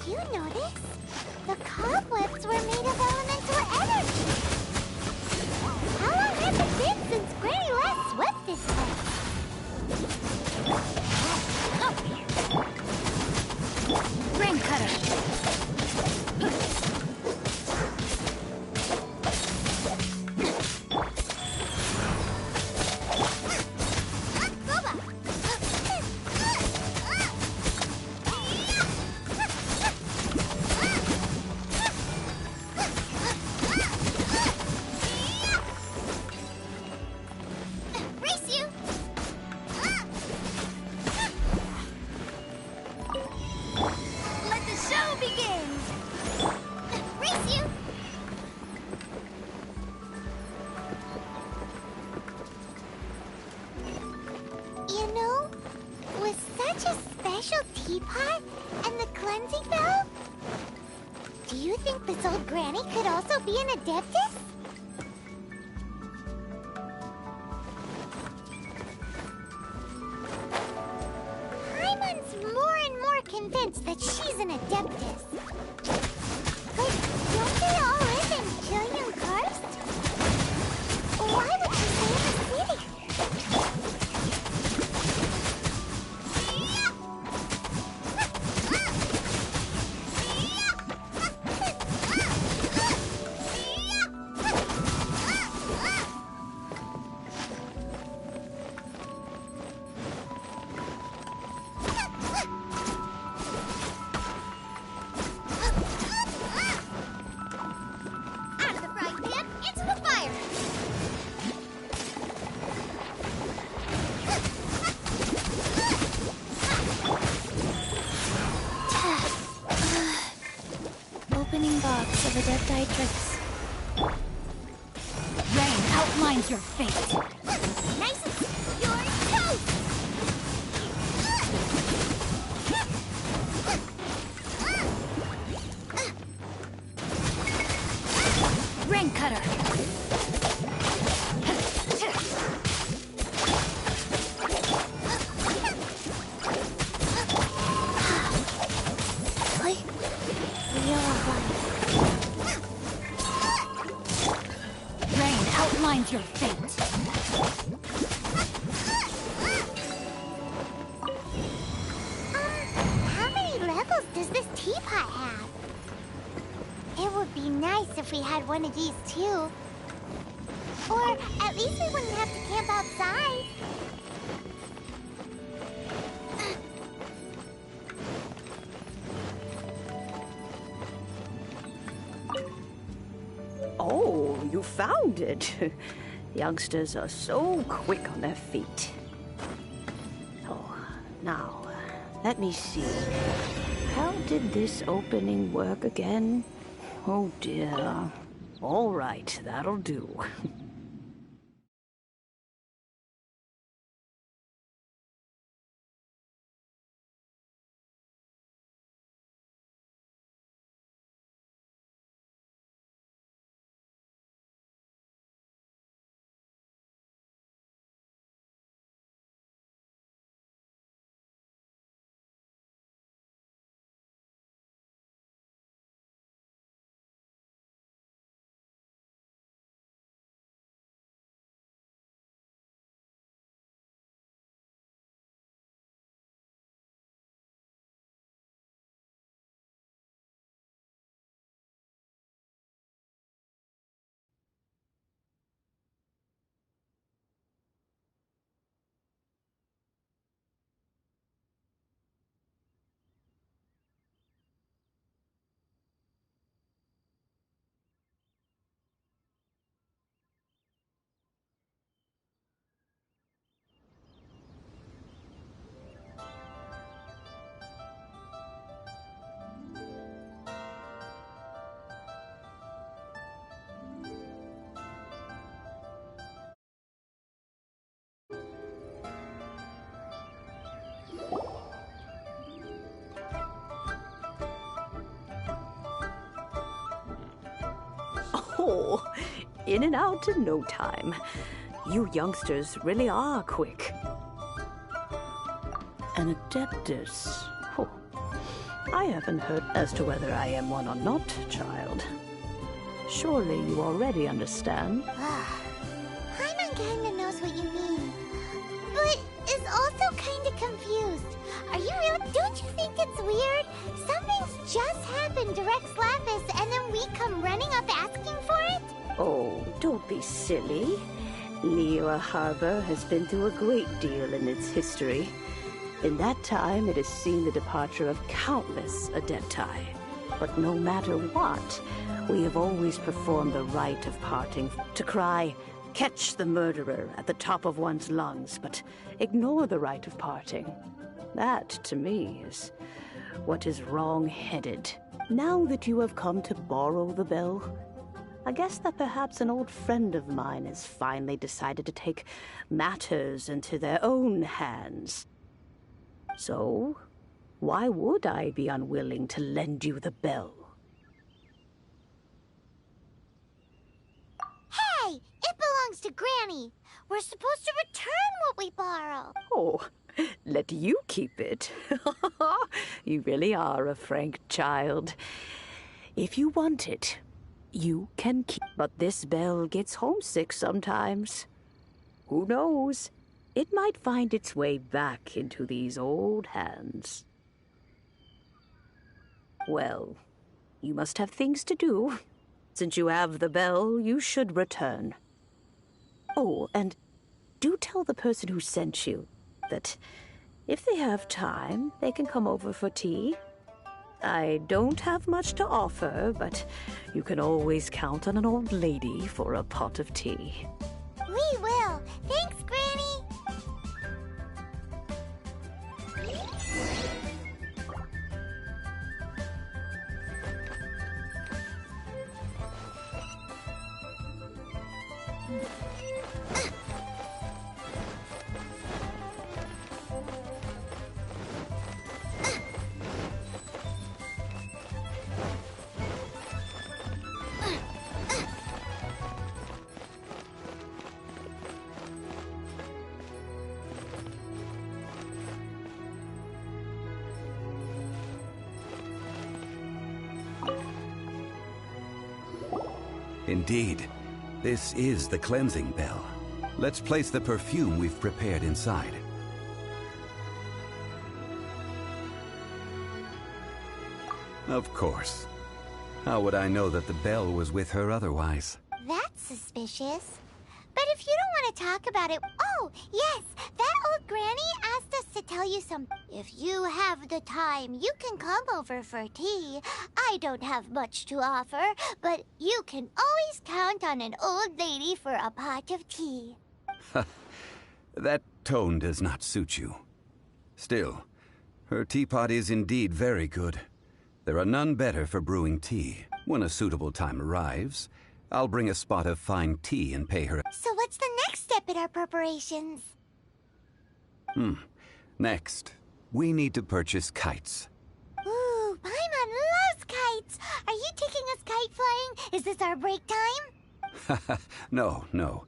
Did you notice? The cobwebs were made of elemental energy. How long has it been since Granny last swept this place? Rain cutter. You know, with such a special teapot and the cleansing valve, do you think this old granny could also be an adeptus? Paimon's more and more convinced that she's an adeptus. But don't they all live in Killian Karst? Why would she stay in the city? Opening box of adepti tricks. Rain outlines your fate. Nice and your toast! Rain cutter. Rain outlines your fate. How many levels does this teapot have? It would be nice if we had one of these too. Or at least we wouldn't have to camp outside. found it. Youngsters are so quick on their feet. Oh, now, let me see. How did this opening work again? Oh dear. All right, that'll do. Oh, in and out in no time. You youngsters really are quick. An adeptus. Oh, I haven't heard as to whether I am one or not, child. Surely you already understand. Paimon kinda knows what you mean, but is also kinda confused. Are you really? Don't you think it's weird? Something's just happened to Rex Lapis, and then we come running up asking for it? Oh, don't be silly. Liyue Harbor has been through a great deal in its history. In that time, it has seen the departure of countless adepti. But no matter what, we have always performed the rite of parting. To cry, catch the murderer at the top of one's lungs, but ignore the rite of parting. That, to me, is what is wrong-headed. Now that you have come to borrow the bell, I guess that perhaps an old friend of mine has finally decided to take matters into their own hands. So, why would I be unwilling to lend you the bell? Hey! It belongs to Granny! We're supposed to return what we borrow! Oh, let you keep it. You really are a frank child. If you want it, you can keep. But this bell gets homesick sometimes. Who knows? It might find its way back into these old hands. Well, you must have things to do. Since you have the bell, you should return. Oh, and do tell the person who sent you that if they have time, they can come over for tea. I don't have much to offer, but you can always count on an old lady for a pot of tea. We will. Thanks, Granny. Indeed, this is the cleansing bell. Let's place the perfume we've prepared inside. Of course. How would I know that the bell was with her otherwise? That's suspicious. But if you don't want to talk about it... Oh, yes! That old granny asked us to tell tell you something. If you have the time, you can come over for tea. I don't have much to offer, but you can always count on an old lady for a pot of tea. That tone does not suit you. Still, her teapot is indeed very good. There are none better for brewing tea. When a suitable time arrives, I'll bring a spot of fine tea and pay her. So what's the next step in our preparations? Next, we need to purchase kites. Ooh, Paimon loves kites! Are you taking us kite flying? Is this our break time? No.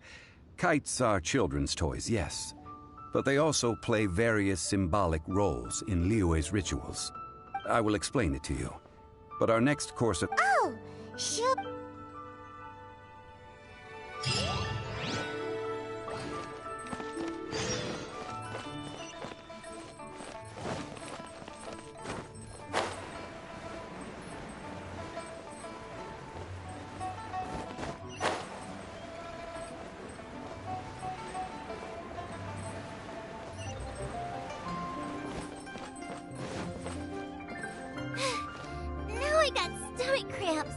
Kites are children's toys, yes. But they also play various symbolic roles in Liyue's rituals. I will explain it to you. But our next course of... Oh, shoot. Now I got stomach cramps.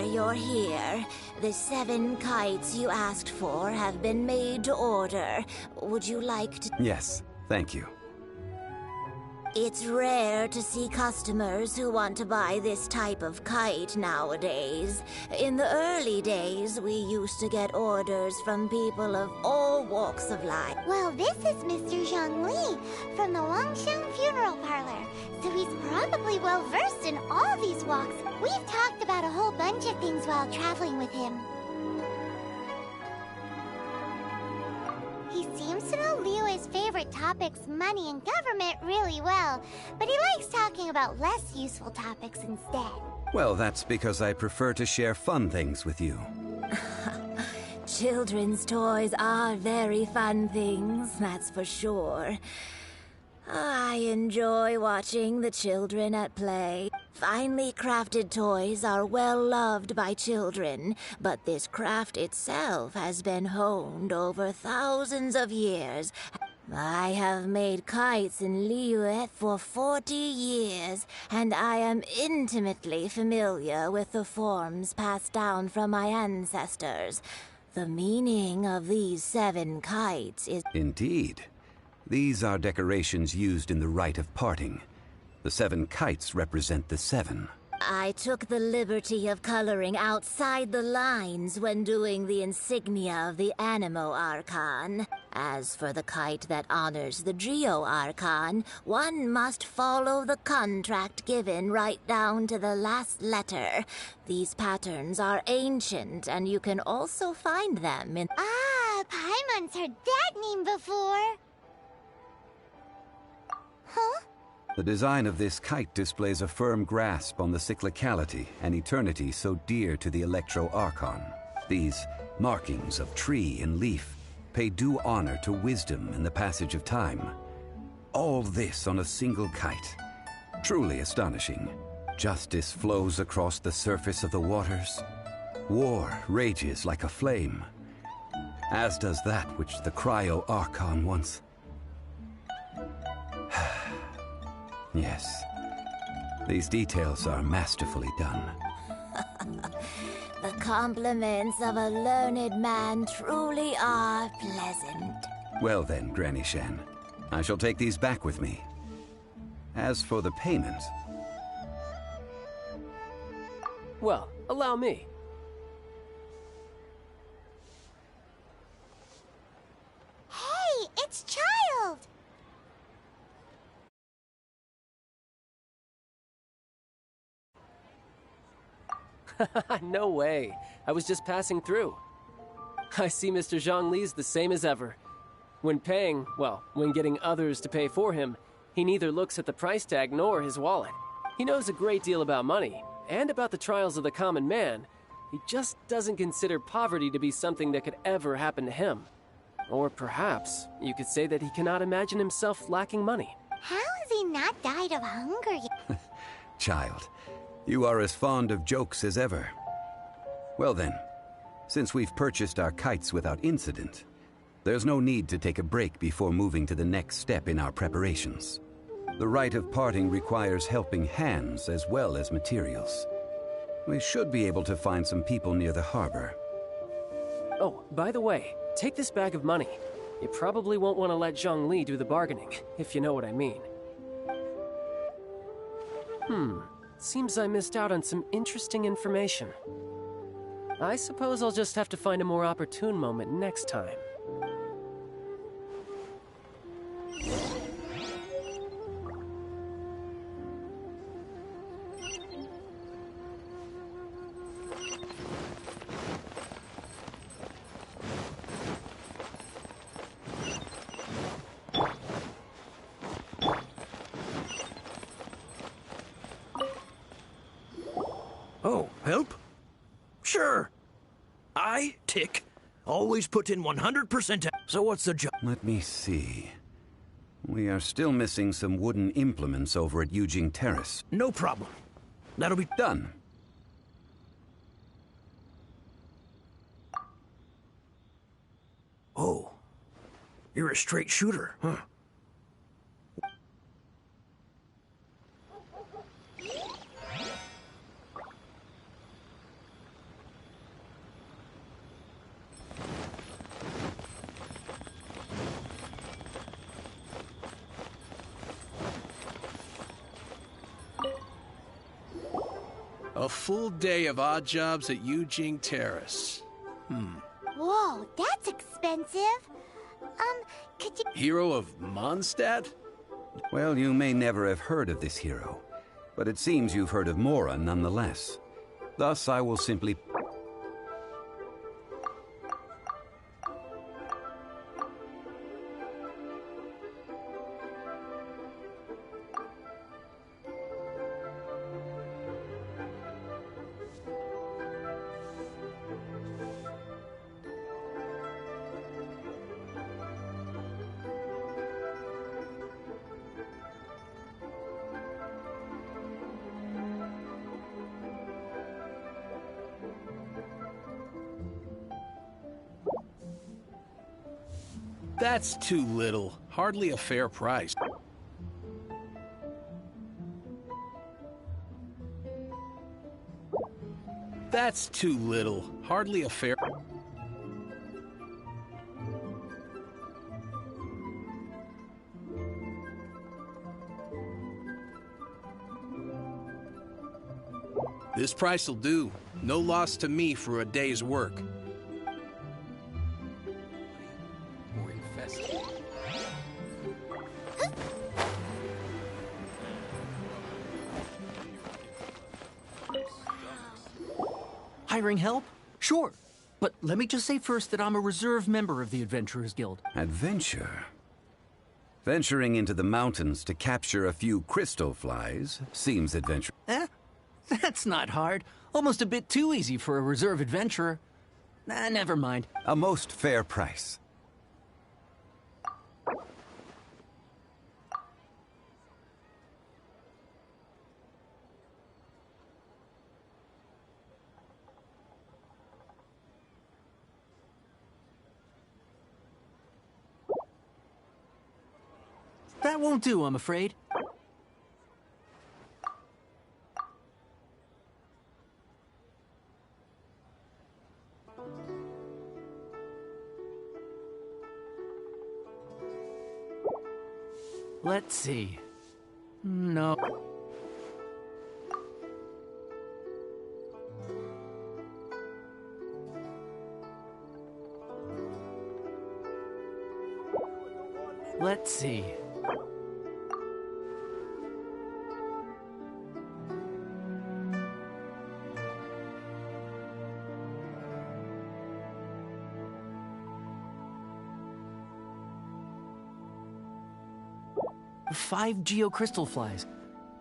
You're here. The 7 kites you asked for have been made to order. Would you like to... Yes, thank you. It's rare to see customers who want to buy this type of kite nowadays. In the early days, we used to get orders from people of all walks of life. Well, this is Mr. Zhongli from the Wangsheng Funeral Parlor, so he's probably well-versed in all these walks. We've talked about a whole bunch of things while traveling with him. He seems to know Liyue's favorite topics, money and government, really well, but he likes talking about less useful topics instead. Well, that's because I prefer to share fun things with you. Children's toys are very fun things, that's for sure. I enjoy watching the children at play. Finely crafted toys are well loved by children, but this craft itself has been honed over thousands of years. I have made kites in Liyue for 40 years, and I am intimately familiar with the forms passed down from my ancestors. The meaning of these 7 kites is... Indeed. These are decorations used in the rite of parting. The 7 kites represent the 7. I took the liberty of coloring outside the lines when doing the insignia of the Animo Archon. As for the kite that honors the Geo Archon, one must follow the contract given right down to the last letter. These patterns are ancient, and you can also find them in... Ah, Paimon's heard that name before. Huh? The design of this kite displays a firm grasp on the cyclicality and eternity so dear to the Electro Archon. These markings of tree and leaf pay due honor to wisdom and the passage of time. All this on a single kite. Truly astonishing. Justice flows across the surface of the waters. War rages like a flame. As does that which the Cryo Archon once... Yes. These details are masterfully done. The compliments of a learned man truly are pleasant. Well then, Granny Shan, I shall take these back with me. As for the payment... Well, allow me. Hey, it's Child! No way. I was just passing through. I see Mr. Zhongli's the same as ever. When paying, well, when getting others to pay for him, he neither looks at the price tag nor his wallet. He knows a great deal about money, and about the trials of the common man, He just doesn't consider poverty to be something that could ever happen to him. Or perhaps you could say that he cannot imagine himself lacking money. How has he not died of hunger yet? Child, you are as fond of jokes as ever. Well then, since we've purchased our kites without incident, there's no need to take a break before moving to the next step in our preparations. The rite of parting requires helping hands as well as materials. We should be able to find some people near the harbor. Oh, by the way, take this bag of money. You probably won't want to let Zhongli do the bargaining, if you know what I mean. Seems I missed out on some interesting information. I suppose I'll just have to find a more opportune moment next time. Oh, help? Sure. I, Tick, always put in 100%. So what's the job? Let me see. We are still missing some wooden implements over at Yujing Terrace. No problem. That'll be done. Oh. You're a straight shooter, huh? A full day of odd jobs at Yujing Terrace. Whoa, that's expensive. Could you... Hero of Mondstadt? Well, you may never have heard of this hero, but it seems you've heard of Mora nonetheless. Thus, I will simply... That's too little. Hardly a fair price. That's too little. Hardly a fair... This price will do. No loss to me for a day's work. Hiring help? Sure. But let me just say first that I'm a reserve member of the Adventurers Guild. Adventure? Venturing into the mountains to capture a few crystal flies seems adventurous. That's not hard. Almost a bit too easy for a reserve adventurer. Never mind. A most fair price. That won't do, I'm afraid. Let's see. No. Let's see. Five geocrystal flies.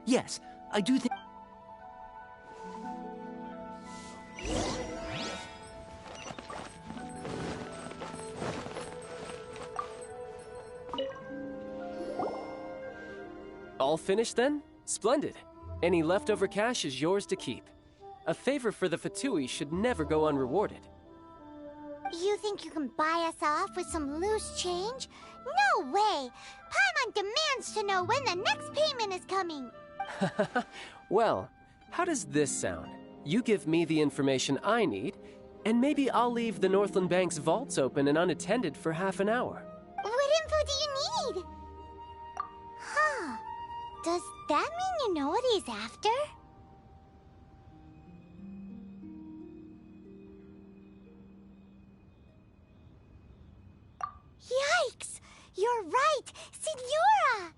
Yes, I do think... All finished then? Splendid. Any leftover cash is yours to keep. A favor for the Fatui should never go unrewarded. You think you can buy us off with some loose change? No way! Paimon demands to know when the next payment is coming! Well, how does this sound? You give me the information I need, and maybe I'll leave the Northland Bank's vaults open and unattended for half an hour. What info do you need? Huh. Does that mean you know what he's after? Yikes! You're right! Signora!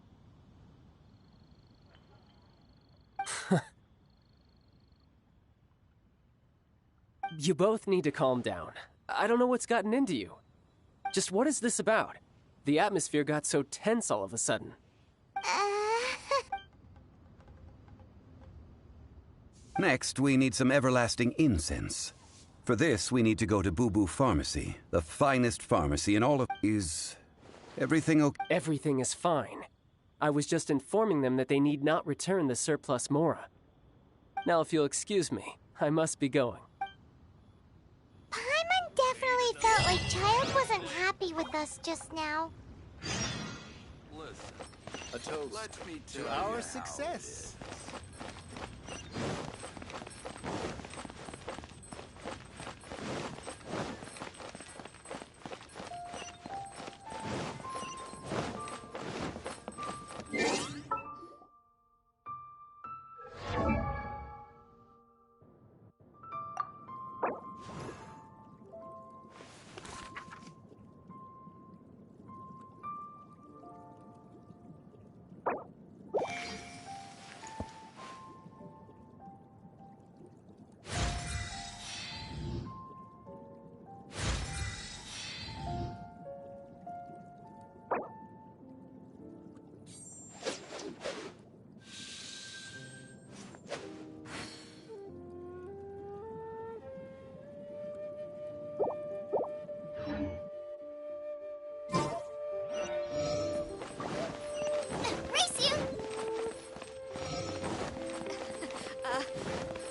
You both need to calm down. I don't know what's gotten into you. Just what is this about? The atmosphere got so tense all of a sudden. Next, we need some everlasting incense. For this, we need to go to Boo Boo Pharmacy, the finest pharmacy in all of... Is everything okay? Everything is fine. I was just informing them that they need not return the surplus Mora. Now, if you'll excuse me, I must be going. Paimon definitely felt like Child wasn't happy with us just now. Listen, a toast Let me to tell our you success.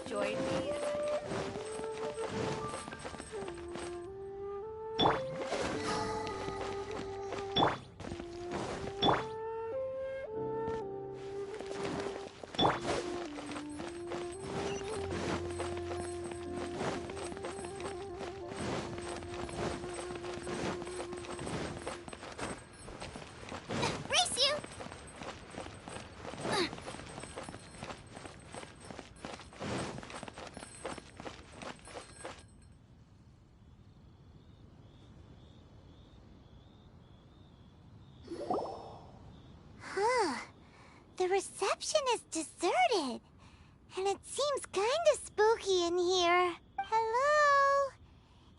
Join me. The reception is deserted, and it seems kinda spooky in here. Hello?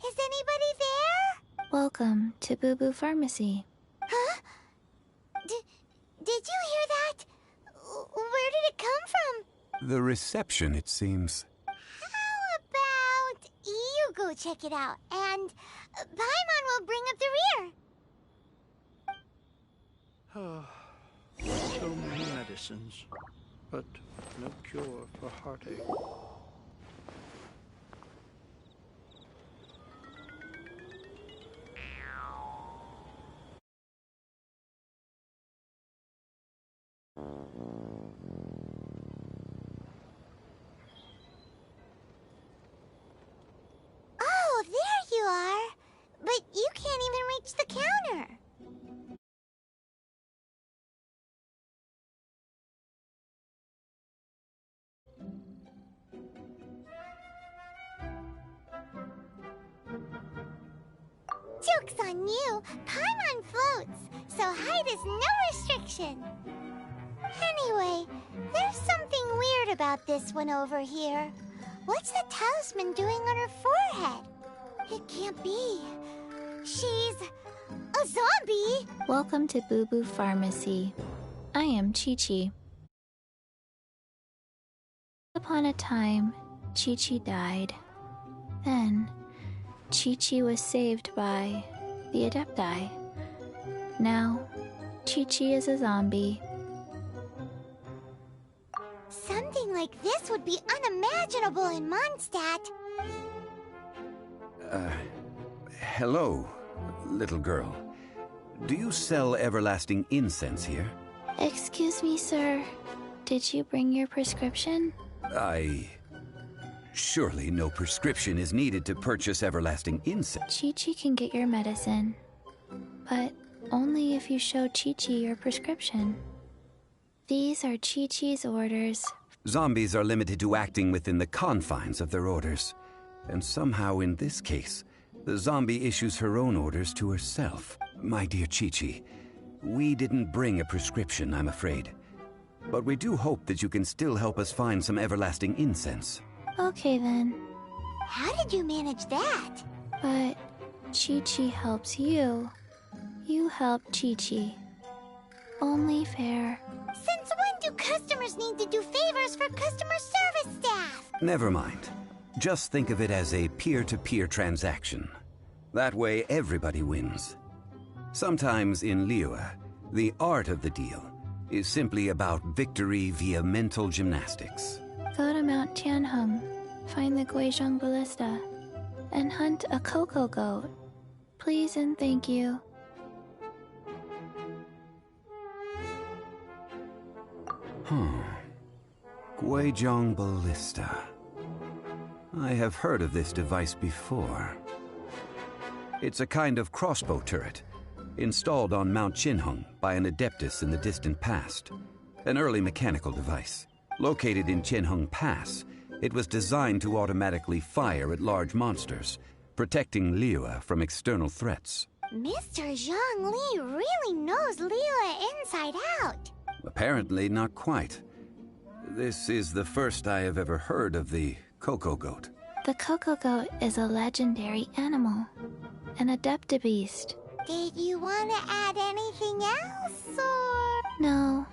Is anybody there? Welcome to Boo Boo Pharmacy. Huh? Did you hear that? Where did it come from? The reception, it seems. How about you go check it out, and Paimon will bring up the rear. So many medicines, but no cure for heartache. Oh, there you are. But you can't even reach the counter. Joke's on you! Paimon floats, so height is no restriction. Anyway, there's something weird about this one over here. What's the talisman doing on her forehead? It can't be. She's a zombie! Welcome to Boo Boo Pharmacy. I am Chi-Chi. Upon a time, Chi-Chi died. Then, Chi-Chi was saved by the Adepti. Now, Chi-Chi is a zombie. Something like this would be unimaginable in Mondstadt. Hello, little girl. Do you sell everlasting incense here? Excuse me, sir. Did you bring your prescription? Surely no prescription is needed to purchase everlasting incense. Chi-Chi can get your medicine, but only if you show Chi-Chi your prescription. These are Chi-Chi's orders. Zombies are limited to acting within the confines of their orders. And somehow in this case, the zombie issues her own orders to herself. My dear Chi-Chi, we didn't bring a prescription, I'm afraid. But we do hope that you can still help us find some everlasting incense. Okay then. How did you manage that? But Chi-Chi helps you. You help Chi-Chi. Only fair. Since when do customers need to do favors for customer service staff? Never mind. Just think of it as a peer-to-peer transaction. That way everybody wins. Sometimes in Liyue, the art of the deal is simply about victory via mental gymnastics. Go to Mount Tianheng, find the Guizhong Ballista, and hunt a cocoa goat. Please and thank you. Guizhong Ballista. I have heard of this device before. It's a kind of crossbow turret, installed on Mount Tianheng by an adeptus in the distant past. An early mechanical device. Located in Tianheng Pass, it was designed to automatically fire at large monsters, protecting Liyue from external threats. Mr. Zhang Li really knows Liyue inside out. Apparently not quite. This is the first I have ever heard of the cocoa goat. The cocoa goat is a legendary animal, an adeptabeast. Did you want to add anything else, or...? No,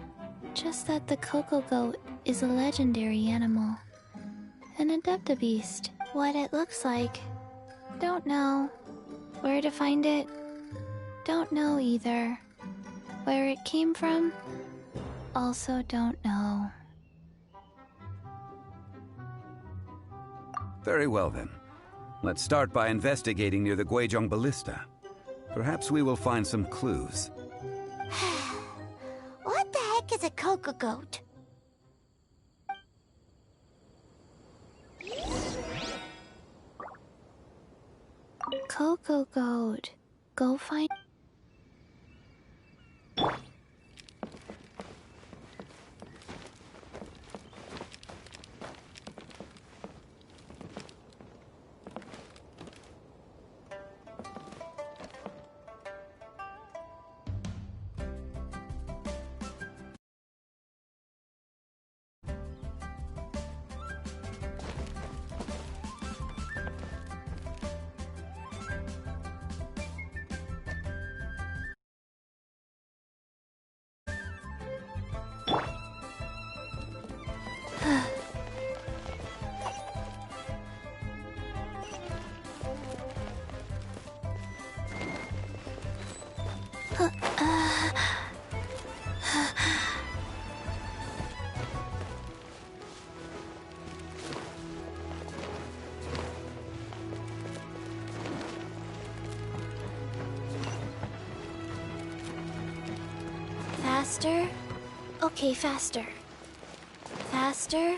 just that the cocoa goat is a legendary animal, an adeptabeast. What it looks like, don't know. Where to find it, don't know either. Where it came from, also don't know. Very well then. Let's start by investigating near the Guizhong Ballista. Perhaps we will find some clues. What the heck is a cocoa goat? Cocoa goat. Go find... Faster? Okay, faster. Faster?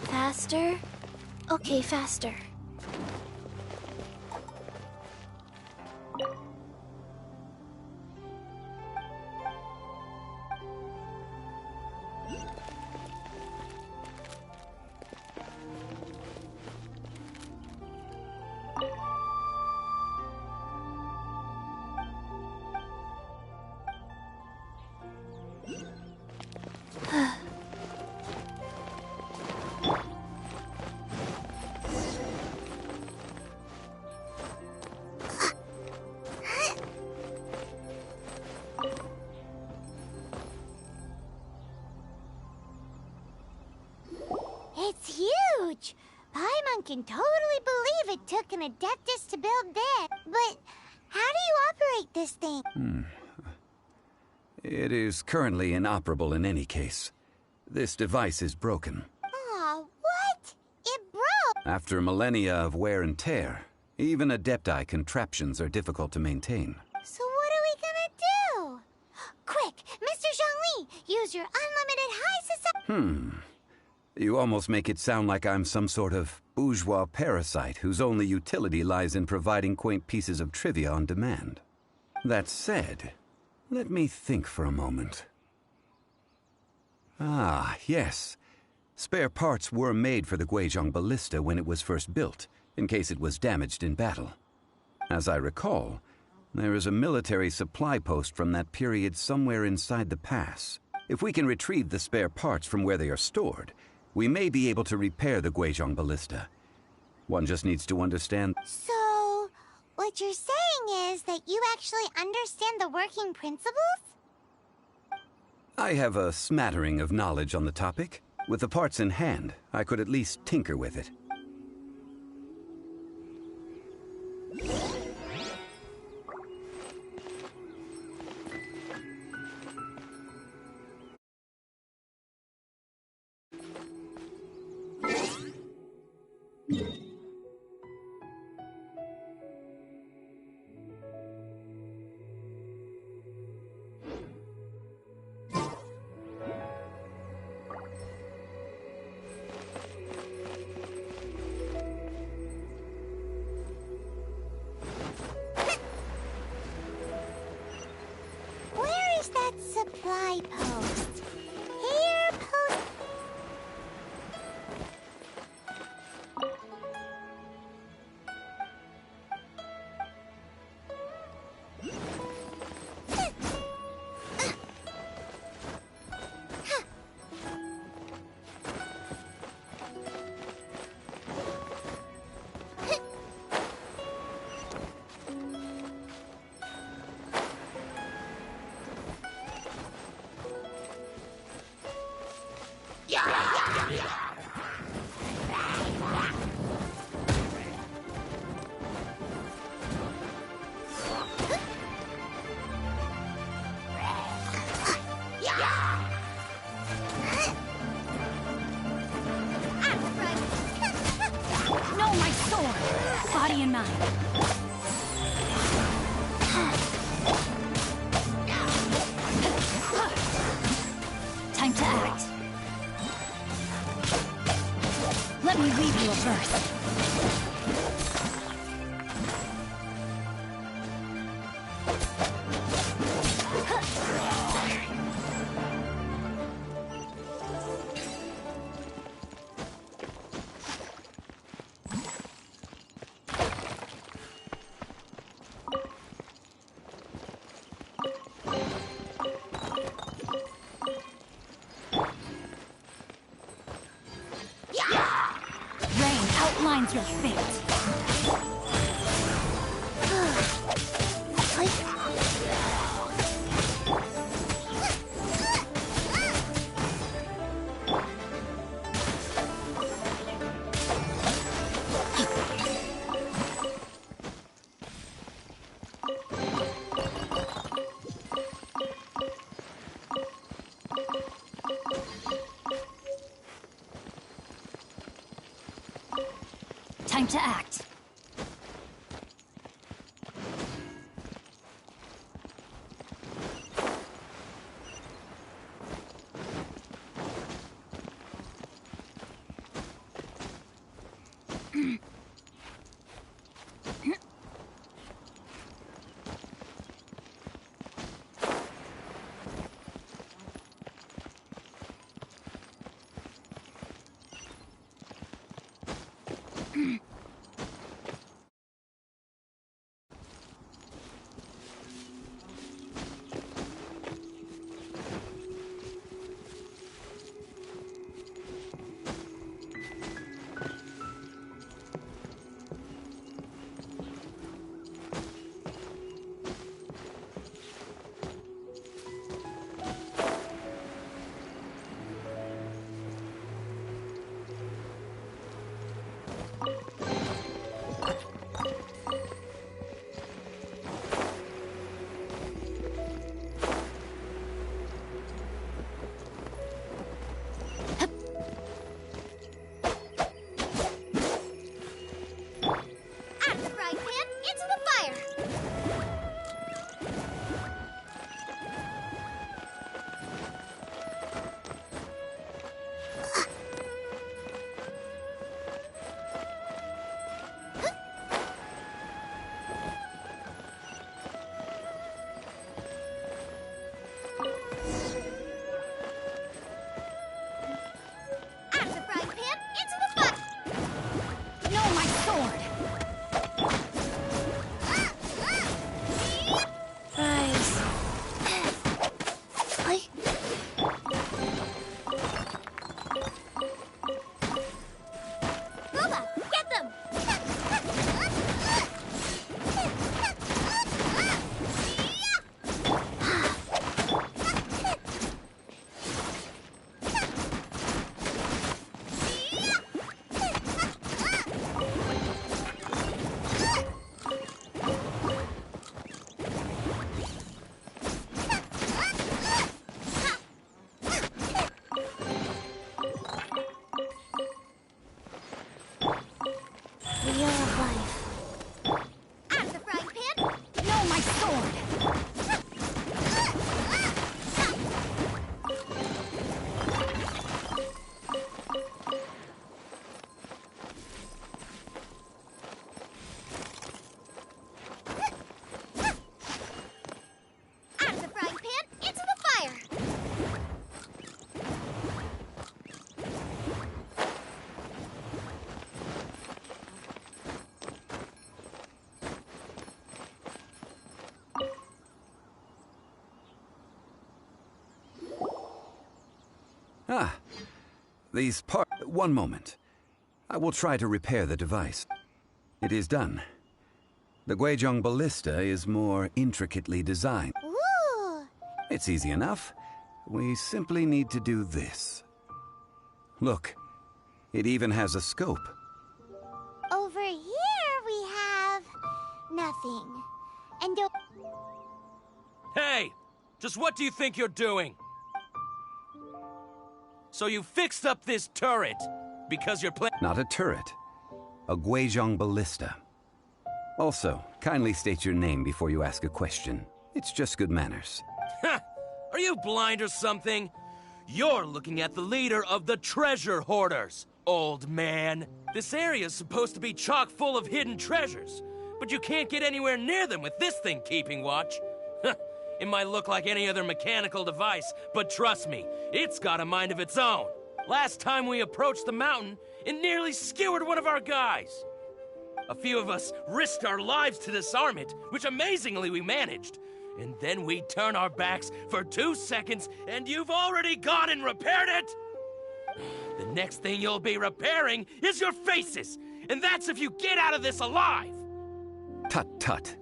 Faster? Okay, faster. can totally believe it took an Adeptus to build this. But how do you operate this thing? It is currently inoperable in any case. This device is broken. Aw, what? It broke! After millennia of wear and tear, even Adepti contraptions are difficult to maintain. So what are we gonna do? Quick, Mr. Zhongli, use your unlimited high society. You almost make it sound like I'm some sort of bourgeois parasite whose only utility lies in providing quaint pieces of trivia on demand. That said, let me think for a moment. Ah, yes. Spare parts were made for the Guizhong ballista when it was first built, in case it was damaged in battle. As I recall, there is a military supply post from that period somewhere inside the pass. If we can retrieve the spare parts from where they are stored, we may be able to repair the Guizhong ballista. One just needs to understand... So, what you're saying is that you actually understand the working principles? I have a smattering of knowledge on the topic. With the parts in hand, I could at least tinker with it. Where is that supply post? Here, post... No, my sword! Body and mind. Time to act. Let me weave you a verse. Rain outlines your fate. Time to act. These parts... One moment. I will try to repair the device. It is done. The Guizhong ballista is more intricately designed. Ooh! It's easy enough. We simply need to do this. Look, it even has a scope. Over here we have... nothing. And Hey! Just what do you think you're doing? So you fixed up this turret because you're Not a turret. A Guizhong ballista. Also, kindly state your name before you ask a question. It's just good manners. Ha! Are you blind or something? You're looking at the leader of the treasure hoarders, old man. This area's supposed to be chock full of hidden treasures, but you can't get anywhere near them with this thing keeping watch. It might look like any other mechanical device, but trust me, it's got a mind of its own. Last time we approached the mountain, it nearly skewered one of our guys. A few of us risked our lives to disarm it, which amazingly we managed. And then we turn our backs for 2 seconds, and you've already gone and repaired it! The next thing you'll be repairing is your faces, and that's if you get out of this alive! Tut tut.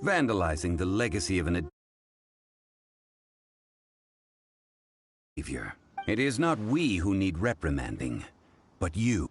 Vandalizing the legacy of an savior. It is not we who need reprimanding, but you.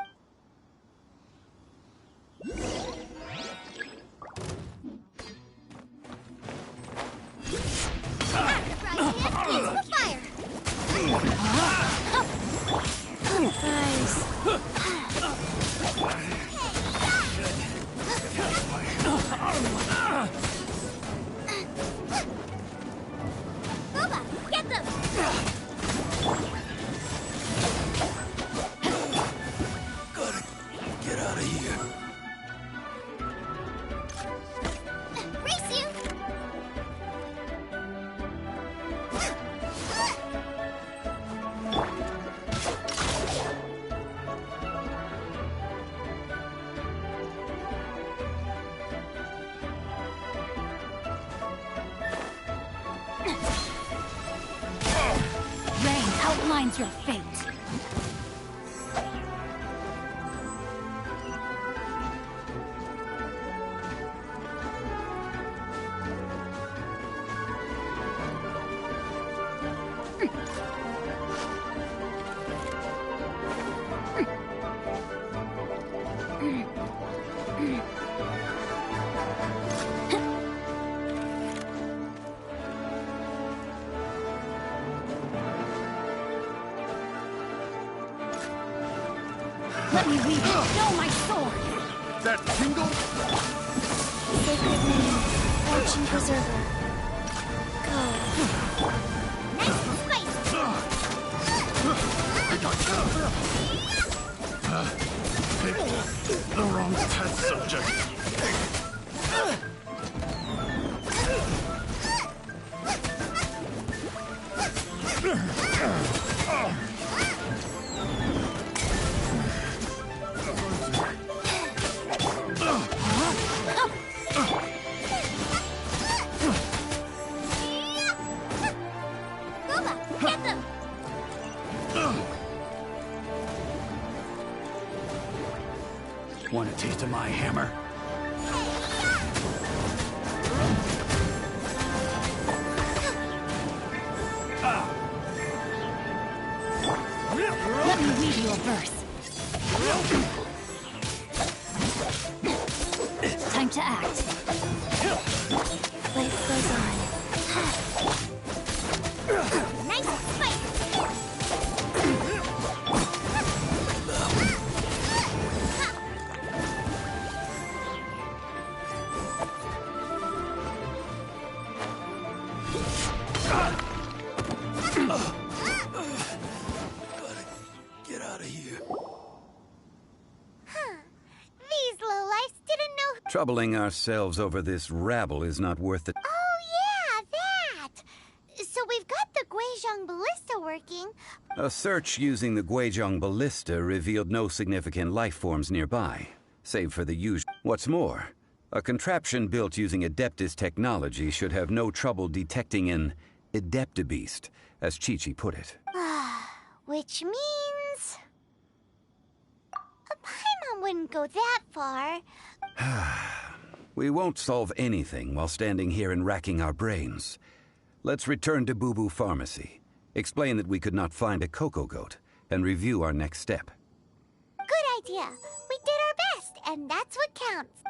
Get them! Gotta get out of here. race you! Rain outlines your fate. Let me weave it. No, my sword! That tingle? Sacred name, fortune preserver. Go. Picked the wrong test subject. Get them! Want a taste of my hammer? Let me read you a verse. Time to act. Life goes on. Nice fight! Get out of here. These lowlifes didn't know. Troubling ourselves over this rabble is not worth it. Oh, yeah, that! So we've got the Guizhong ballista working. A search using the Guizhong ballista revealed no significant life forms nearby, save for the usual. What's more, a contraption built using Adeptus technology should have no trouble detecting an Adeptabeast, as Chi-Chi put it. Which means... Paimon wouldn't go that far. We won't solve anything while standing here and racking our brains. Let's return to Boo Boo Pharmacy, explain that we could not find a cocoa goat, and review our next step. Good idea. We did our best, and that's what counts.